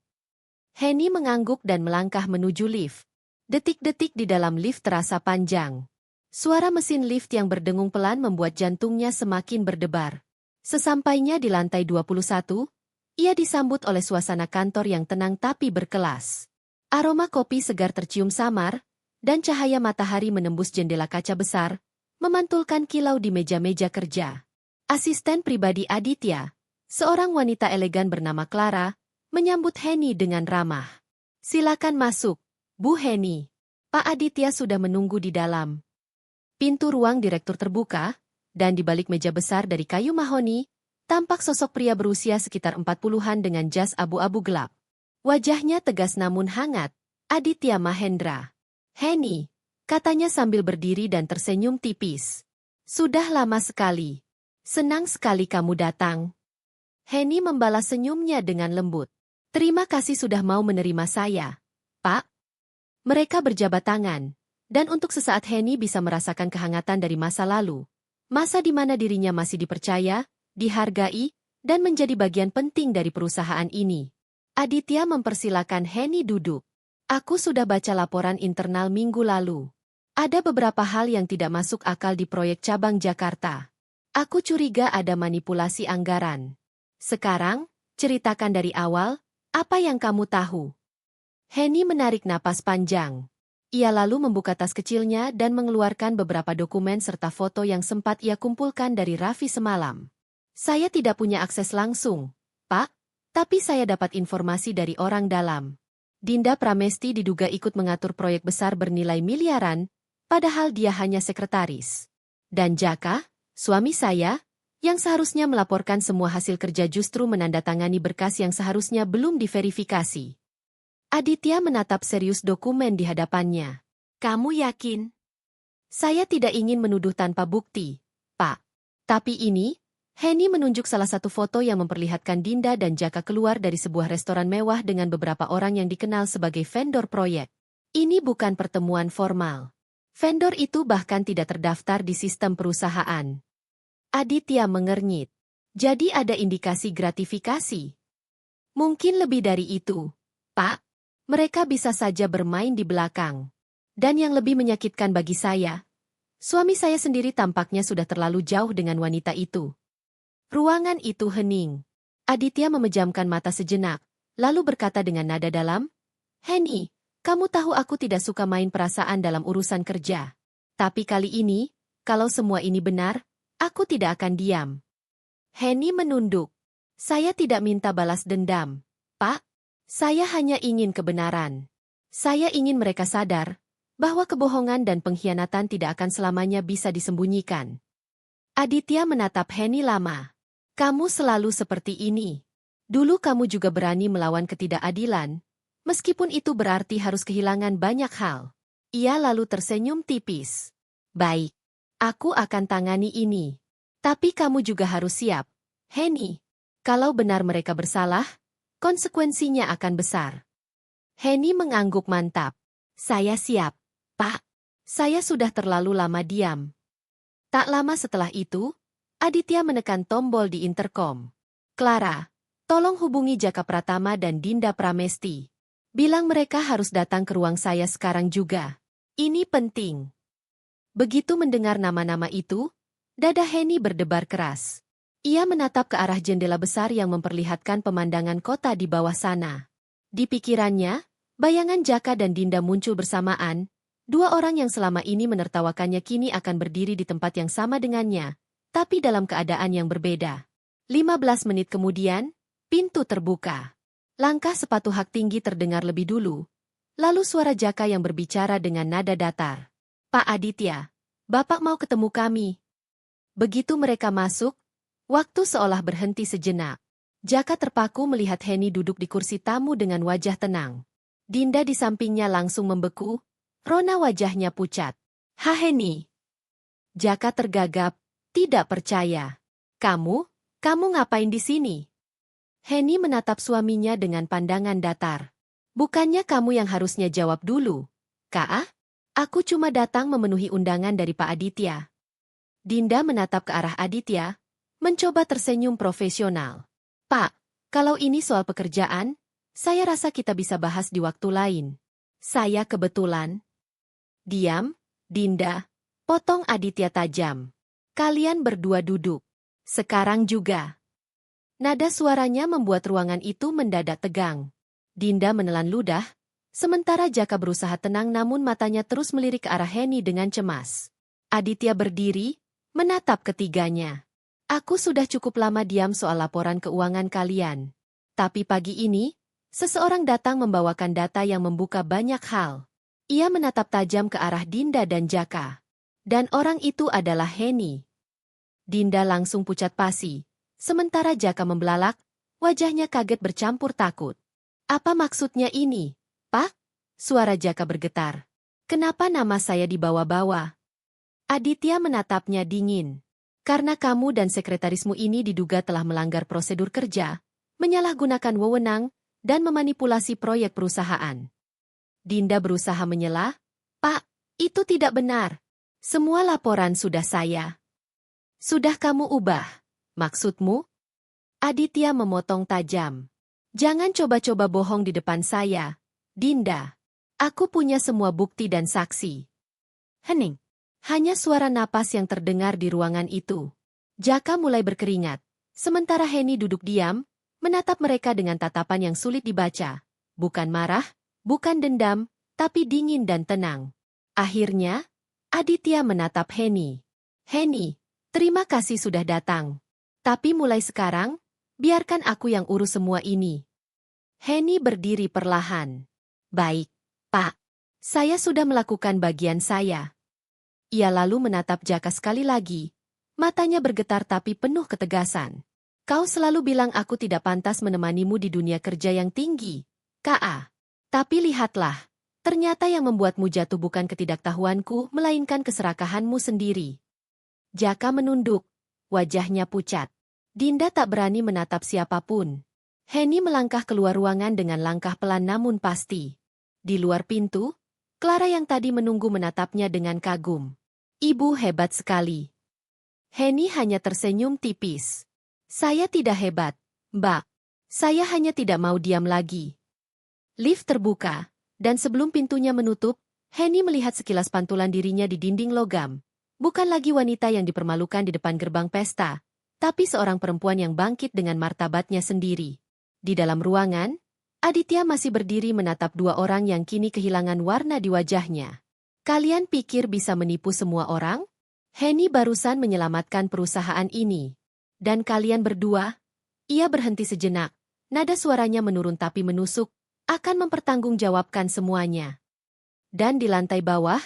Henny mengangguk dan melangkah menuju lift. Detik-detik di dalam lift terasa panjang. Suara mesin lift yang berdengung pelan membuat jantungnya semakin berdebar. Sesampainya di lantai 21, ia disambut oleh suasana kantor yang tenang tapi berkelas. Aroma kopi segar tercium samar, dan cahaya matahari menembus jendela kaca besar, memantulkan kilau di meja-meja kerja. Asisten pribadi Aditya, seorang wanita elegan bernama Clara, menyambut Henny dengan ramah. Silakan masuk, Bu Henny. Pak Aditya sudah menunggu di dalam. Pintu ruang direktur terbuka, dan di balik meja besar dari kayu mahoni, tampak sosok pria berusia sekitar 40-an dengan jas abu-abu gelap. Wajahnya tegas namun hangat, Aditya Mahendra. Henny, katanya sambil berdiri dan tersenyum tipis. Sudah lama sekali. Senang sekali kamu datang. Henny membalas senyumnya dengan lembut. Terima kasih sudah mau menerima saya, Pak. Mereka berjabat tangan, dan untuk sesaat Henny bisa merasakan kehangatan dari masa lalu. Masa di mana dirinya masih dipercaya, dihargai, dan menjadi bagian penting dari perusahaan ini. Aditya mempersilakan Henny duduk. Aku sudah baca laporan internal minggu lalu. Ada beberapa hal yang tidak masuk akal di proyek cabang Jakarta. Aku curiga ada manipulasi anggaran. Sekarang, ceritakan dari awal, apa yang kamu tahu? Henny menarik napas panjang. Ia lalu membuka tas kecilnya dan mengeluarkan beberapa dokumen serta foto yang sempat ia kumpulkan dari Raffi semalam. Saya tidak punya akses langsung, Pak, tapi saya dapat informasi dari orang dalam. Dinda Pramesti diduga ikut mengatur proyek besar bernilai miliaran, padahal dia hanya sekretaris. Dan Jaka, suami saya, yang seharusnya melaporkan semua hasil kerja justru menandatangani berkas yang seharusnya belum diverifikasi. Aditya menatap serius dokumen di hadapannya. Kamu yakin? Saya tidak ingin menuduh tanpa bukti, Pak. Tapi ini, Henny menunjuk salah satu foto yang memperlihatkan Dinda dan Jaka keluar dari sebuah restoran mewah dengan beberapa orang yang dikenal sebagai vendor proyek. Ini bukan pertemuan formal. Vendor itu bahkan tidak terdaftar di sistem perusahaan. Aditya mengernyit. Jadi ada indikasi gratifikasi. Mungkin lebih dari itu, Pak. Mereka bisa saja bermain di belakang. Dan yang lebih menyakitkan bagi saya, suami saya sendiri tampaknya sudah terlalu jauh dengan wanita itu. Ruangan itu hening. Aditya memejamkan mata sejenak, lalu berkata dengan nada dalam, Henny, kamu tahu aku tidak suka main perasaan dalam urusan kerja. Tapi kali ini, kalau semua ini benar, aku tidak akan diam. Henny menunduk. Saya tidak minta balas dendam, Pak. Saya hanya ingin kebenaran. Saya ingin mereka sadar bahwa kebohongan dan pengkhianatan tidak akan selamanya bisa disembunyikan. Aditya menatap Henny lama. Kamu selalu seperti ini. Dulu kamu juga berani melawan ketidakadilan, meskipun itu berarti harus kehilangan banyak hal. Ia lalu tersenyum tipis. Baik, aku akan tangani ini. Tapi kamu juga harus siap, Henny. Kalau benar mereka bersalah, konsekuensinya akan besar. Henny mengangguk mantap. Saya siap, Pak. Saya sudah terlalu lama diam. Tak lama setelah itu, Aditya menekan tombol di interkom. Clara, tolong hubungi Jaka Pratama dan Dinda Pramesti. Bilang mereka harus datang ke ruang saya sekarang juga. Ini penting. Begitu mendengar nama-nama itu, dada Henny berdebar keras. Ia menatap ke arah jendela besar yang memperlihatkan pemandangan kota di bawah sana. Di pikirannya, bayangan Jaka dan Dinda muncul bersamaan, dua orang yang selama ini menertawakannya kini akan berdiri di tempat yang sama dengannya, tapi dalam keadaan yang berbeda. 15 menit kemudian, Pintu terbuka. Langkah sepatu hak tinggi terdengar lebih dulu. Lalu suara Jaka yang berbicara dengan nada datar. Pak Aditya, Bapak mau ketemu kami. Begitu mereka masuk, waktu seolah berhenti sejenak. Jaka terpaku melihat Heni duduk di kursi tamu dengan wajah tenang. Dinda di sampingnya langsung membeku, rona wajahnya pucat. Ha Heni. Jaka tergagap, tidak percaya. Kamu ngapain di sini? Heni menatap suaminya dengan pandangan datar. Bukannya kamu yang harusnya jawab dulu, Kak? Aku cuma datang memenuhi undangan dari Pak Aditya. Dinda menatap ke arah Aditya, mencoba tersenyum profesional. Pak, kalau ini soal pekerjaan, saya rasa kita bisa bahas di waktu lain. Saya kebetulan. Diam, Dinda, potong Aditya tajam. Kalian berdua duduk. Sekarang juga. Nada suaranya membuat ruangan itu mendadak tegang. Dinda menelan ludah, sementara Jaka berusaha tenang namun matanya terus melirik ke arah Heni dengan cemas. Aditya berdiri, menatap ketiganya. Aku sudah cukup lama diam soal laporan keuangan kalian. Tapi pagi ini, seseorang datang membawakan data yang membuka banyak hal. Ia menatap tajam ke arah Dinda dan Jaka. Dan orang itu adalah Heni. Dinda langsung pucat pasi. Sementara Jaka membelalak, wajahnya kaget bercampur takut. Apa maksudnya ini, Pak? Suara Jaka bergetar. Kenapa nama saya dibawa-bawa? Aditya menatapnya dingin. Karena kamu dan sekretarismu ini diduga telah melanggar prosedur kerja, menyalahgunakan wewenang, dan memanipulasi proyek perusahaan. Dinda berusaha menyela, Pak, itu tidak benar. Semua laporan sudah saya. Sudah kamu ubah. Maksudmu? Aditya memotong tajam. Jangan coba-coba bohong di depan saya, Dinda. Aku punya semua bukti dan saksi. Hening. Hanya suara napas yang terdengar di ruangan itu. Jaka mulai berkeringat. Sementara Heni duduk diam, menatap mereka dengan tatapan yang sulit dibaca. Bukan marah, bukan dendam, tapi dingin dan tenang. Akhirnya, Aditya menatap Heni. Heni, terima kasih sudah datang. Tapi mulai sekarang, biarkan aku yang urus semua ini. Heni berdiri perlahan. Baik, Pak. Saya sudah melakukan bagian saya. Ia lalu menatap Jaka sekali lagi. Matanya bergetar tapi penuh ketegasan. Kau selalu bilang aku tidak pantas menemanimu di dunia kerja yang tinggi, K.A. Tapi lihatlah, ternyata yang membuatmu jatuh bukan ketidaktahuanku, melainkan keserakahanmu sendiri. Jaka menunduk. Wajahnya pucat. Dinda tak berani menatap siapapun. Heni melangkah keluar ruangan dengan langkah pelan namun pasti. Di luar pintu, Clara yang tadi menunggu menatapnya dengan kagum. Ibu hebat sekali. Heni hanya tersenyum tipis. Saya tidak hebat, Mbak. Saya hanya tidak mau diam lagi. Lift terbuka, dan sebelum pintunya menutup, Heni melihat sekilas pantulan dirinya di dinding logam. Bukan lagi wanita yang dipermalukan di depan gerbang pesta, tapi seorang perempuan yang bangkit dengan martabatnya sendiri. Di dalam ruangan, Aditya masih berdiri menatap dua orang yang kini kehilangan warna di wajahnya. Kalian pikir bisa menipu semua orang? Heni barusan menyelamatkan perusahaan ini. Dan kalian berdua? Ia berhenti sejenak, nada suaranya menurun tapi menusuk, akan mempertanggungjawabkan semuanya. Dan di lantai bawah,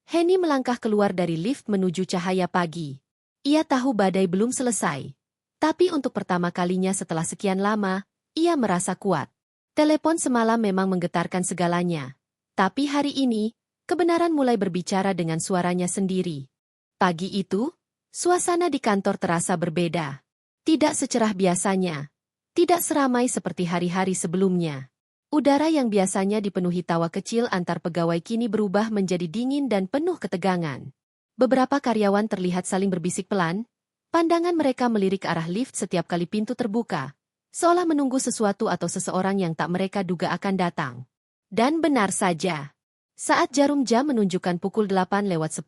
Heni melangkah keluar dari lift menuju cahaya pagi. Ia tahu badai belum selesai. Tapi untuk pertama kalinya setelah sekian lama, ia merasa kuat. Telepon semalam memang menggetarkan segalanya. Tapi hari ini, kebenaran mulai berbicara dengan suaranya sendiri. Pagi itu, suasana di kantor terasa berbeda. Tidak secerah biasanya. Tidak seramai seperti hari-hari sebelumnya. Udara yang biasanya dipenuhi tawa kecil antar pegawai kini berubah menjadi dingin dan penuh ketegangan. Beberapa karyawan terlihat saling berbisik pelan, pandangan mereka melirik ke arah lift setiap kali pintu terbuka, seolah menunggu sesuatu atau seseorang yang tak mereka duga akan datang. Dan benar saja. Saat jarum jam menunjukkan pukul 8:10,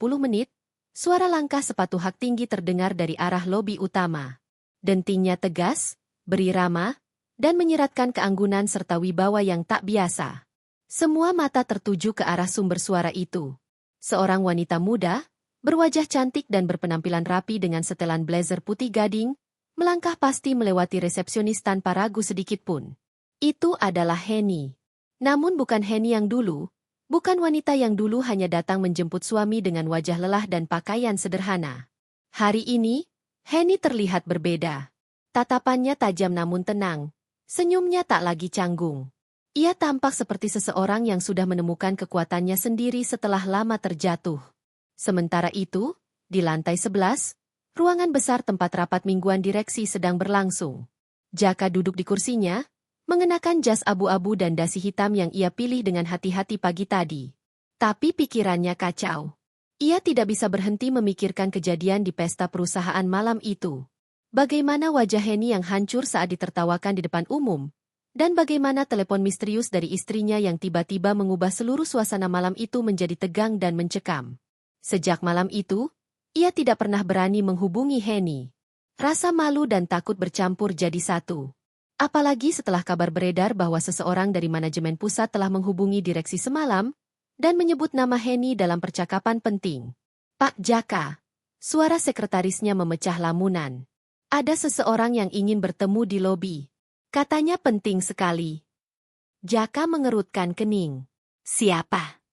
suara langkah sepatu hak tinggi terdengar dari arah lobi utama. Dentingnya tegas, berirama, dan menyiratkan keanggunan serta wibawa yang tak biasa. Semua mata tertuju ke arah sumber suara itu. Seorang wanita muda, berwajah cantik dan berpenampilan rapi dengan setelan blazer putih gading, melangkah pasti melewati resepsionis tanpa ragu sedikitpun. Itu adalah Henny. Namun bukan Henny yang dulu, bukan wanita yang dulu hanya datang menjemput suami dengan wajah lelah dan pakaian sederhana. Hari ini, Henny terlihat berbeda. Tatapannya tajam namun tenang, senyumnya tak lagi canggung. Ia tampak seperti seseorang yang sudah menemukan kekuatannya sendiri setelah lama terjatuh. Sementara itu, di lantai 11, ruangan besar tempat rapat mingguan direksi sedang berlangsung. Jaka duduk di kursinya, mengenakan jas abu-abu dan dasi hitam yang ia pilih dengan hati-hati pagi tadi. Tapi pikirannya kacau. Ia tidak bisa berhenti memikirkan kejadian di pesta perusahaan malam itu. Bagaimana wajah Henny yang hancur saat ditertawakan di depan umum, dan bagaimana telepon misterius dari istrinya yang tiba-tiba mengubah seluruh suasana malam itu menjadi tegang dan mencekam. Sejak malam itu, ia tidak pernah berani menghubungi Henny. Rasa malu dan takut bercampur jadi satu. Apalagi setelah kabar beredar bahwa seseorang dari manajemen pusat telah menghubungi direksi semalam dan menyebut nama Henny dalam percakapan penting. Pak Jaka, suara sekretarisnya memecah lamunan. Ada seseorang yang ingin bertemu di lobi. Katanya penting sekali. Jaka mengerutkan kening. Siapa?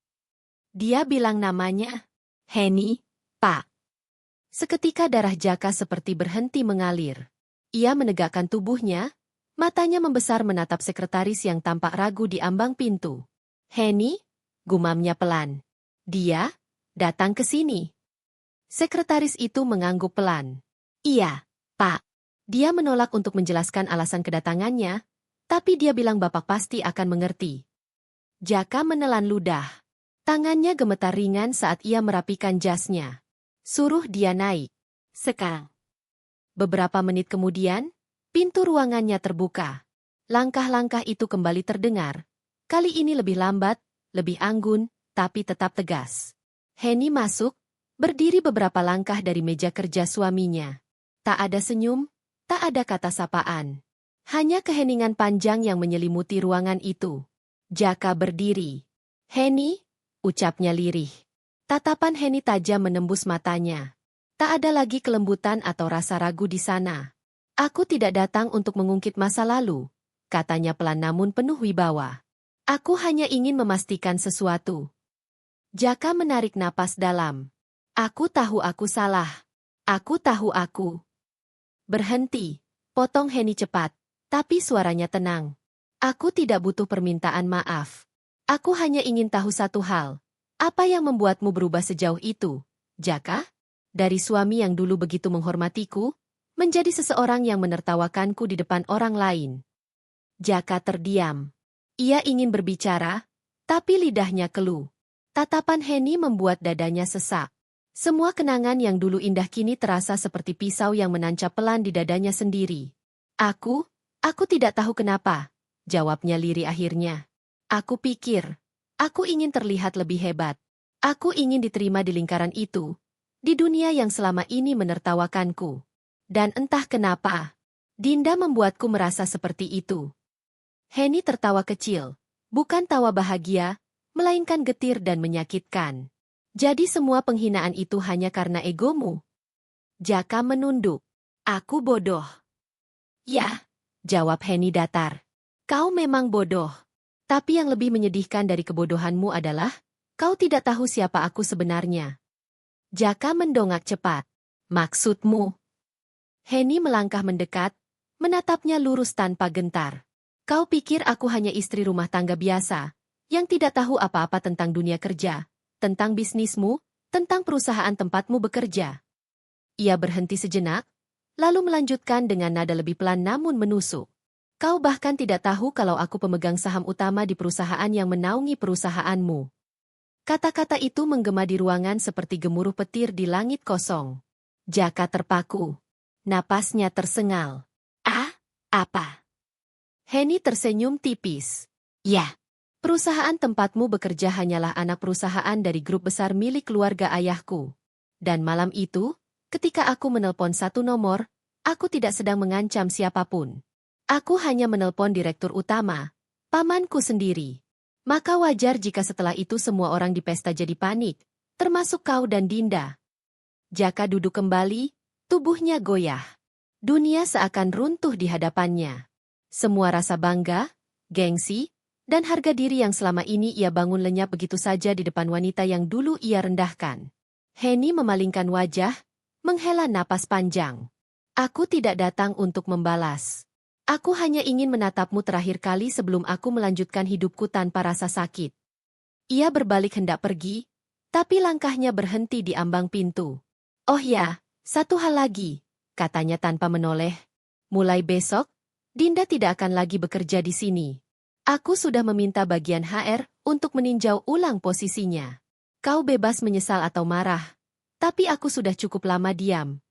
Dia bilang namanya Henny, Pak. Seketika darah Jaka seperti berhenti mengalir. Ia menegakkan tubuhnya, matanya membesar menatap sekretaris yang tampak ragu di ambang pintu. Henny, gumamnya pelan. Dia datang ke sini. Sekretaris itu mengangguk pelan. Iya, Pak. Dia menolak untuk menjelaskan alasan kedatangannya, tapi dia bilang Bapak pasti akan mengerti. Jaka menelan ludah. Tangannya gemetar ringan saat ia merapikan jasnya. Suruh dia naik. Sekarang. Beberapa menit kemudian, pintu ruangannya terbuka. Langkah-langkah itu kembali terdengar. Kali ini lebih lambat, lebih anggun, tapi tetap tegas. Henny masuk, berdiri beberapa langkah dari meja kerja suaminya. Tak ada senyum, tak ada kata sapaan. Hanya keheningan panjang yang menyelimuti ruangan itu. Jaka berdiri. Henny, ucapnya lirih. Tatapan Henny tajam menembus matanya. Tak ada lagi kelembutan atau rasa ragu di sana. Aku tidak datang untuk mengungkit masa lalu, katanya pelan namun penuh wibawa. Aku hanya ingin memastikan sesuatu. Jaka menarik napas dalam. Aku tahu aku salah. Aku tahu aku. Berhenti, potong Henny cepat, tapi suaranya tenang. Aku tidak butuh permintaan maaf. Aku hanya ingin tahu satu hal. Apa yang membuatmu berubah sejauh itu, Jaka? Dari suami yang dulu begitu menghormatiku, menjadi seseorang yang menertawakanku di depan orang lain. Jaka terdiam. Ia ingin berbicara, tapi lidahnya keluh. Tatapan Henny membuat dadanya sesak. Semua kenangan yang dulu indah kini terasa seperti pisau yang menancap pelan di dadanya sendiri. Aku tidak tahu kenapa, jawabnya lirih akhirnya. Aku pikir, aku ingin terlihat lebih hebat. Aku ingin diterima di lingkaran itu, di dunia yang selama ini menertawakanku. Dan entah kenapa, Dinda membuatku merasa seperti itu. Henny tertawa kecil, bukan tawa bahagia, melainkan getir dan menyakitkan. Jadi semua penghinaan itu hanya karena egomu? Jaka menunduk. Aku bodoh. Ya, jawab Henny datar. Kau memang bodoh. Tapi yang lebih menyedihkan dari kebodohanmu adalah, kau tidak tahu siapa aku sebenarnya. Jaka mendongak cepat. Maksudmu? Henny melangkah mendekat, menatapnya lurus tanpa gentar. Kau pikir aku hanya istri rumah tangga biasa, yang tidak tahu apa-apa tentang dunia kerja, tentang bisnismu, tentang perusahaan tempatmu bekerja. Ia berhenti sejenak, lalu melanjutkan dengan nada lebih pelan namun menusuk. Kau bahkan tidak tahu kalau aku pemegang saham utama di perusahaan yang menaungi perusahaanmu. Kata-kata itu menggema di ruangan seperti gemuruh petir di langit kosong. Jaka terpaku. Napasnya tersengal. Ah, apa? Henny tersenyum tipis. Ya, perusahaan tempatmu bekerja hanyalah anak perusahaan dari grup besar milik keluarga ayahku. Dan malam itu, ketika aku menelpon satu nomor, aku tidak sedang mengancam siapapun. Aku hanya menelpon direktur utama, pamanku sendiri. Maka wajar jika setelah itu semua orang di pesta jadi panik, termasuk kau dan Dinda. Jaka duduk kembali, tubuhnya goyah. Dunia seakan runtuh di hadapannya. Semua rasa bangga, gengsi, dan harga diri yang selama ini ia bangun lenyap begitu saja di depan wanita yang dulu ia rendahkan. Henny memalingkan wajah, menghela napas panjang. Aku tidak datang untuk membalas. Aku hanya ingin menatapmu terakhir kali sebelum aku melanjutkan hidupku tanpa rasa sakit. Ia berbalik hendak pergi, tapi langkahnya berhenti di ambang pintu. Oh ya, satu hal lagi, katanya tanpa menoleh. Mulai besok, Dinda tidak akan lagi bekerja di sini. Aku sudah meminta bagian HR untuk meninjau ulang posisinya. Kau bebas menyesal atau marah, tapi aku sudah cukup lama diam.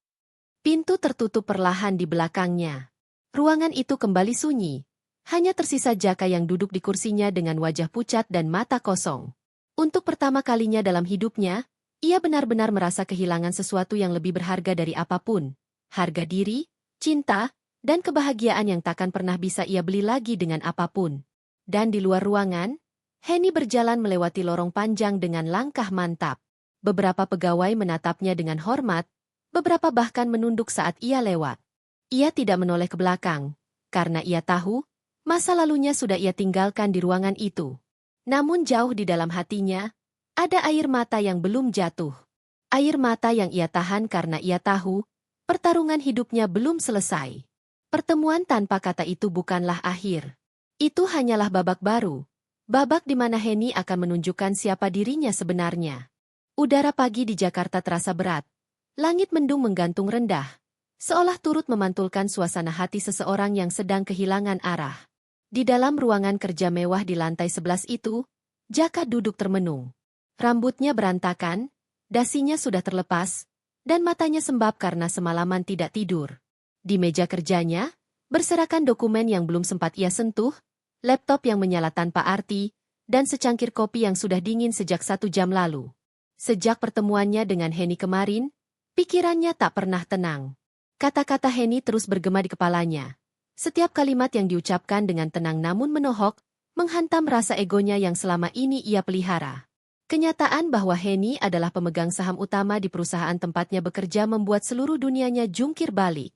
Pintu tertutup perlahan di belakangnya. Ruangan itu kembali sunyi. Hanya tersisa Jaka yang duduk di kursinya dengan wajah pucat dan mata kosong. Untuk pertama kalinya dalam hidupnya, ia benar-benar merasa kehilangan sesuatu yang lebih berharga dari apapun. Harga diri, cinta, dan kebahagiaan yang takkan pernah bisa ia beli lagi dengan apapun. Dan di luar ruangan, Henny berjalan melewati lorong panjang dengan langkah mantap. Beberapa pegawai menatapnya dengan hormat, beberapa bahkan menunduk saat ia lewat. Ia tidak menoleh ke belakang, karena ia tahu, masa lalunya sudah ia tinggalkan di ruangan itu. Namun jauh di dalam hatinya, ada air mata yang belum jatuh. Air mata yang ia tahan karena ia tahu, pertarungan hidupnya belum selesai. Pertemuan tanpa kata itu bukanlah akhir. Itu hanyalah babak baru. Babak di mana Henny akan menunjukkan siapa dirinya sebenarnya. Udara pagi di Jakarta terasa berat. Langit mendung menggantung rendah, seolah turut memantulkan suasana hati seseorang yang sedang kehilangan arah. Di dalam ruangan kerja mewah di lantai 11 itu, Jaka duduk termenung. Rambutnya berantakan, dasinya sudah terlepas, dan matanya sembab karena semalaman tidak tidur. Di meja kerjanya, berserakan dokumen yang belum sempat ia sentuh, laptop yang menyala tanpa arti, dan secangkir kopi yang sudah dingin sejak 1 jam lalu. Sejak pertemuannya dengan Henny kemarin, pikirannya tak pernah tenang. Kata-kata Henny terus bergema di kepalanya. Setiap kalimat yang diucapkan dengan tenang namun menohok, menghantam rasa egonya yang selama ini ia pelihara. Kenyataan bahwa Henny adalah pemegang saham utama di perusahaan tempatnya bekerja membuat seluruh dunianya jungkir balik.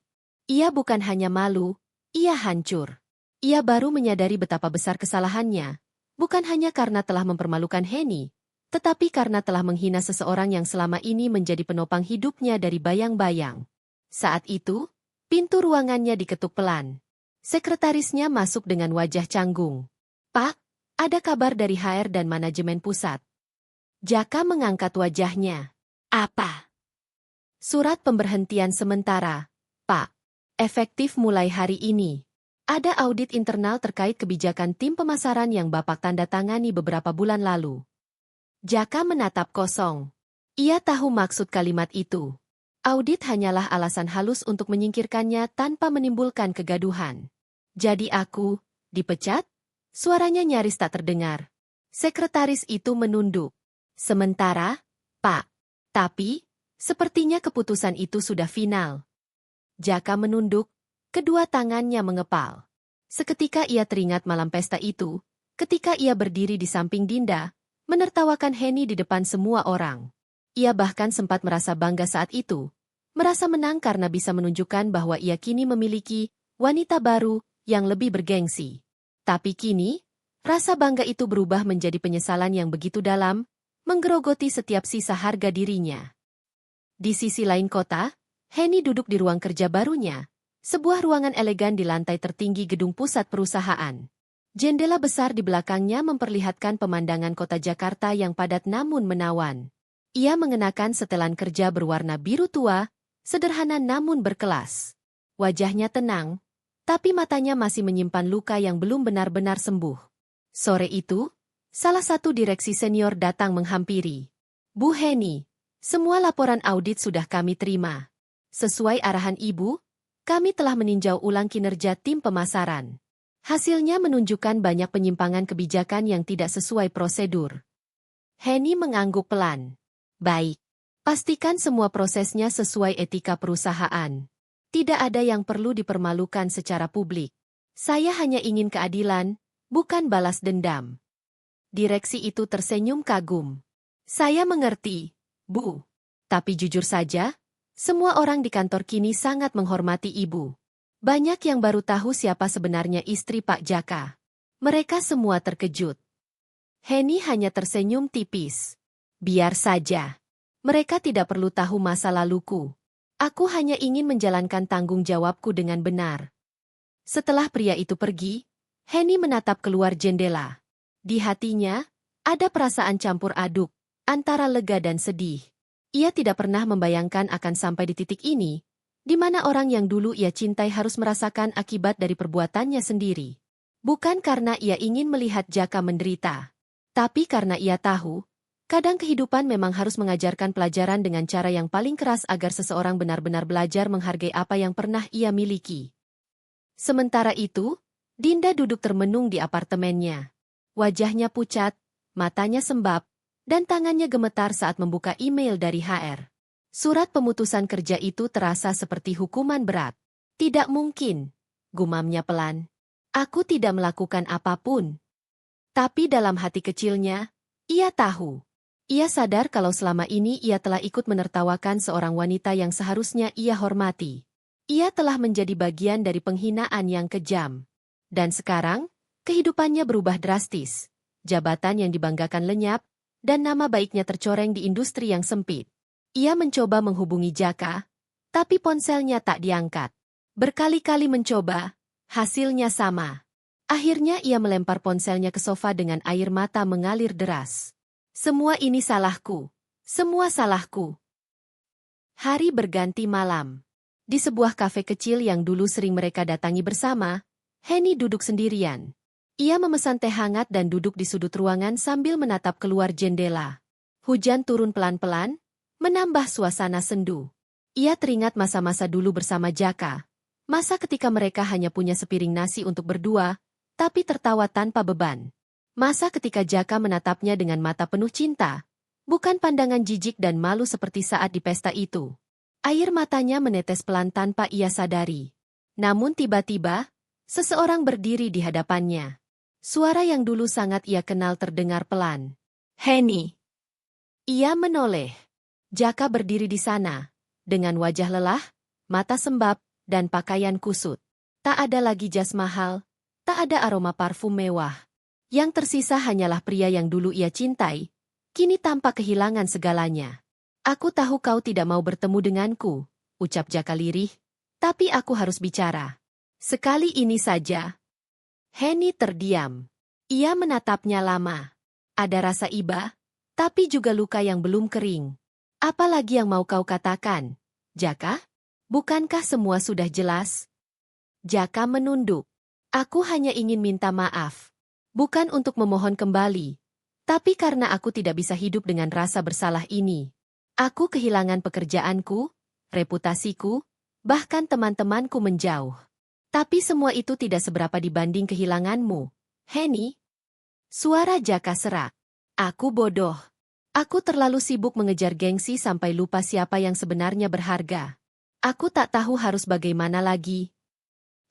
Ia bukan hanya malu, ia hancur. Ia baru menyadari betapa besar kesalahannya, bukan hanya karena telah mempermalukan Henny, tetapi karena telah menghina seseorang yang selama ini menjadi penopang hidupnya dari bayang-bayang. Saat itu, pintu ruangannya diketuk pelan. Sekretarisnya masuk dengan wajah canggung. Pak, ada kabar dari HR dan manajemen pusat. Jaka mengangkat wajahnya. Apa? Surat pemberhentian sementara, Pak. Efektif mulai hari ini. Ada audit internal terkait kebijakan tim pemasaran yang Bapak tanda tangani beberapa bulan lalu. Jaka menatap kosong. Ia tahu maksud kalimat itu. Audit hanyalah alasan halus untuk menyingkirkannya tanpa menimbulkan kegaduhan. Jadi aku, dipecat? Suaranya nyaris tak terdengar. Sekretaris itu menunduk. Sementara, Pak. Tapi, sepertinya keputusan itu sudah final. Jaka menunduk, kedua tangannya mengepal. Seketika ia teringat malam pesta itu, ketika ia berdiri di samping Dinda, menertawakan Henny di depan semua orang. Ia bahkan sempat merasa bangga saat itu, merasa menang karena bisa menunjukkan bahwa ia kini memiliki wanita baru yang lebih bergengsi. Tapi kini, rasa bangga itu berubah menjadi penyesalan yang begitu dalam, menggerogoti setiap sisa harga dirinya. Di sisi lain kota, Henny duduk di ruang kerja barunya, sebuah ruangan elegan di lantai tertinggi gedung pusat perusahaan. Jendela besar di belakangnya memperlihatkan pemandangan kota Jakarta yang padat namun menawan. Ia mengenakan setelan kerja berwarna biru tua, sederhana namun berkelas. Wajahnya tenang, tapi matanya masih menyimpan luka yang belum benar-benar sembuh. Sore itu, salah satu direksi senior datang menghampiri. Bu Henny, semua laporan audit sudah kami terima. Sesuai arahan Ibu, kami telah meninjau ulang kinerja tim pemasaran. Hasilnya menunjukkan banyak penyimpangan kebijakan yang tidak sesuai prosedur. Henny mengangguk pelan. Baik, pastikan semua prosesnya sesuai etika perusahaan. Tidak ada yang perlu dipermalukan secara publik. Saya hanya ingin keadilan, bukan balas dendam. Direksi itu tersenyum kagum. Saya mengerti, Bu. Tapi jujur saja, Semua orang di kantor kini sangat menghormati ibu. Banyak yang baru tahu siapa sebenarnya istri Pak Jaka. Mereka semua terkejut. Henny hanya tersenyum tipis. Biar saja. Mereka tidak perlu tahu masa laluku. Aku hanya ingin menjalankan tanggung jawabku dengan benar. Setelah pria itu pergi, Henny menatap keluar jendela. Di hatinya, ada perasaan campur aduk, antara lega dan sedih. Ia tidak pernah membayangkan akan sampai di titik ini, di mana orang yang dulu ia cintai harus merasakan akibat dari perbuatannya sendiri. Bukan karena ia ingin melihat Jaka menderita, tapi karena ia tahu, kadang kehidupan memang harus mengajarkan pelajaran dengan cara yang paling keras agar seseorang benar-benar belajar menghargai apa yang pernah ia miliki. Sementara itu, Dinda duduk termenung di apartemennya. Wajahnya pucat, matanya sembab, dan tangannya gemetar saat membuka email dari HR. Surat pemutusan kerja itu terasa seperti hukuman berat. Tidak mungkin, gumamnya pelan. Aku tidak melakukan apapun. Tapi dalam hati kecilnya, ia tahu. Ia sadar kalau selama ini ia telah ikut menertawakan seorang wanita yang seharusnya ia hormati. Ia telah menjadi bagian dari penghinaan yang kejam. Dan sekarang, kehidupannya berubah drastis. Jabatan yang dibanggakan lenyap, dan nama baiknya tercoreng di industri yang sempit. Ia mencoba menghubungi Jaka, tapi ponselnya tak diangkat. Berkali-kali mencoba, hasilnya sama. Akhirnya ia melempar ponselnya ke sofa dengan air mata mengalir deras. Semua ini salahku. Semua salahku. Hari berganti malam. Di sebuah kafe kecil yang dulu sering mereka datangi bersama, Henny duduk sendirian. Ia memesan teh hangat dan duduk di sudut ruangan sambil menatap keluar jendela. Hujan turun pelan-pelan, menambah suasana sendu. Ia teringat masa-masa dulu bersama Jaka. Masa ketika mereka hanya punya sepiring nasi untuk berdua, tapi tertawa tanpa beban. Masa ketika Jaka menatapnya dengan mata penuh cinta, bukan pandangan jijik dan malu seperti saat di pesta itu. Air matanya menetes pelan tanpa ia sadari. Namun tiba-tiba, seseorang berdiri di hadapannya. Suara yang dulu sangat ia kenal terdengar pelan. Henny. Ia menoleh. Jaka berdiri di sana, dengan wajah lelah, mata sembab, dan pakaian kusut. Tak ada lagi jas mahal, tak ada aroma parfum mewah. Yang tersisa hanyalah pria yang dulu ia cintai, kini tampak kehilangan segalanya. Aku tahu kau tidak mau bertemu denganku, ucap Jaka lirih, tapi aku harus bicara. Sekali ini saja. Henny terdiam. Ia menatapnya lama. Ada rasa iba, tapi juga luka yang belum kering. Apa lagi yang mau kau katakan, Jaka? Bukankah semua sudah jelas? Jaka menunduk. Aku hanya ingin minta maaf. Bukan untuk memohon kembali, tapi karena aku tidak bisa hidup dengan rasa bersalah ini. Aku kehilangan pekerjaanku, reputasiku, bahkan teman-temanku menjauh. Tapi semua itu tidak seberapa dibanding kehilanganmu, Henny. Suara Jaka serak. Aku bodoh. Aku terlalu sibuk mengejar gengsi sampai lupa siapa yang sebenarnya berharga. Aku tak tahu harus bagaimana lagi.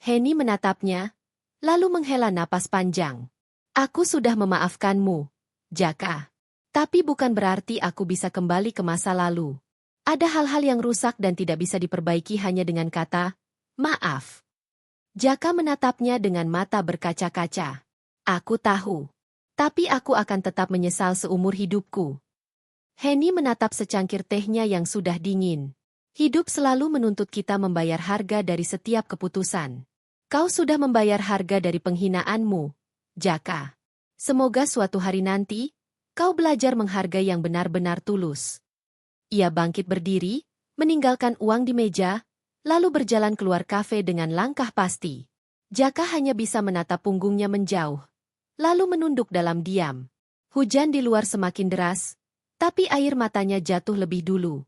Henny menatapnya, lalu menghela napas panjang. Aku sudah memaafkanmu, Jaka. Tapi bukan berarti aku bisa kembali ke masa lalu. Ada hal-hal yang rusak dan tidak bisa diperbaiki hanya dengan kata, maaf. Jaka menatapnya dengan mata berkaca-kaca. Aku tahu. Tapi aku akan tetap menyesal seumur hidupku. Henny menatap secangkir tehnya yang sudah dingin. Hidup selalu menuntut kita membayar harga dari setiap keputusan. Kau sudah membayar harga dari penghinaanmu, Jaka. Semoga suatu hari nanti, kau belajar menghargai yang benar-benar tulus. Ia bangkit berdiri, meninggalkan uang di meja, lalu berjalan keluar kafe dengan langkah pasti. Jaka hanya bisa menatap punggungnya menjauh, lalu menunduk dalam diam. Hujan di luar semakin deras, tapi air matanya jatuh lebih dulu.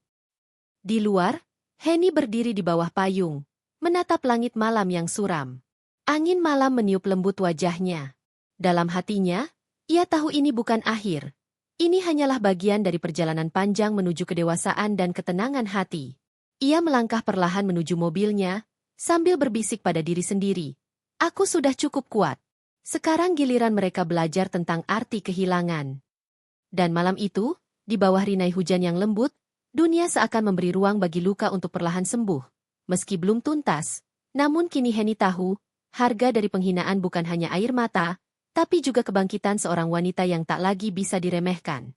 Di luar, Henny berdiri di bawah payung, menatap langit malam yang suram. Angin malam meniup lembut wajahnya. Dalam hatinya, ia tahu ini bukan akhir. Ini hanyalah bagian dari perjalanan panjang menuju kedewasaan dan ketenangan hati. Ia melangkah perlahan menuju mobilnya, sambil berbisik pada diri sendiri. Aku sudah cukup kuat. Sekarang giliran mereka belajar tentang arti kehilangan. Dan malam itu, di bawah rinai hujan yang lembut, Dunia seakan memberi ruang bagi luka untuk perlahan sembuh. Meski belum tuntas, namun kini Henny tahu, harga dari penghinaan bukan hanya air mata, tapi juga kebangkitan seorang wanita yang tak lagi bisa diremehkan.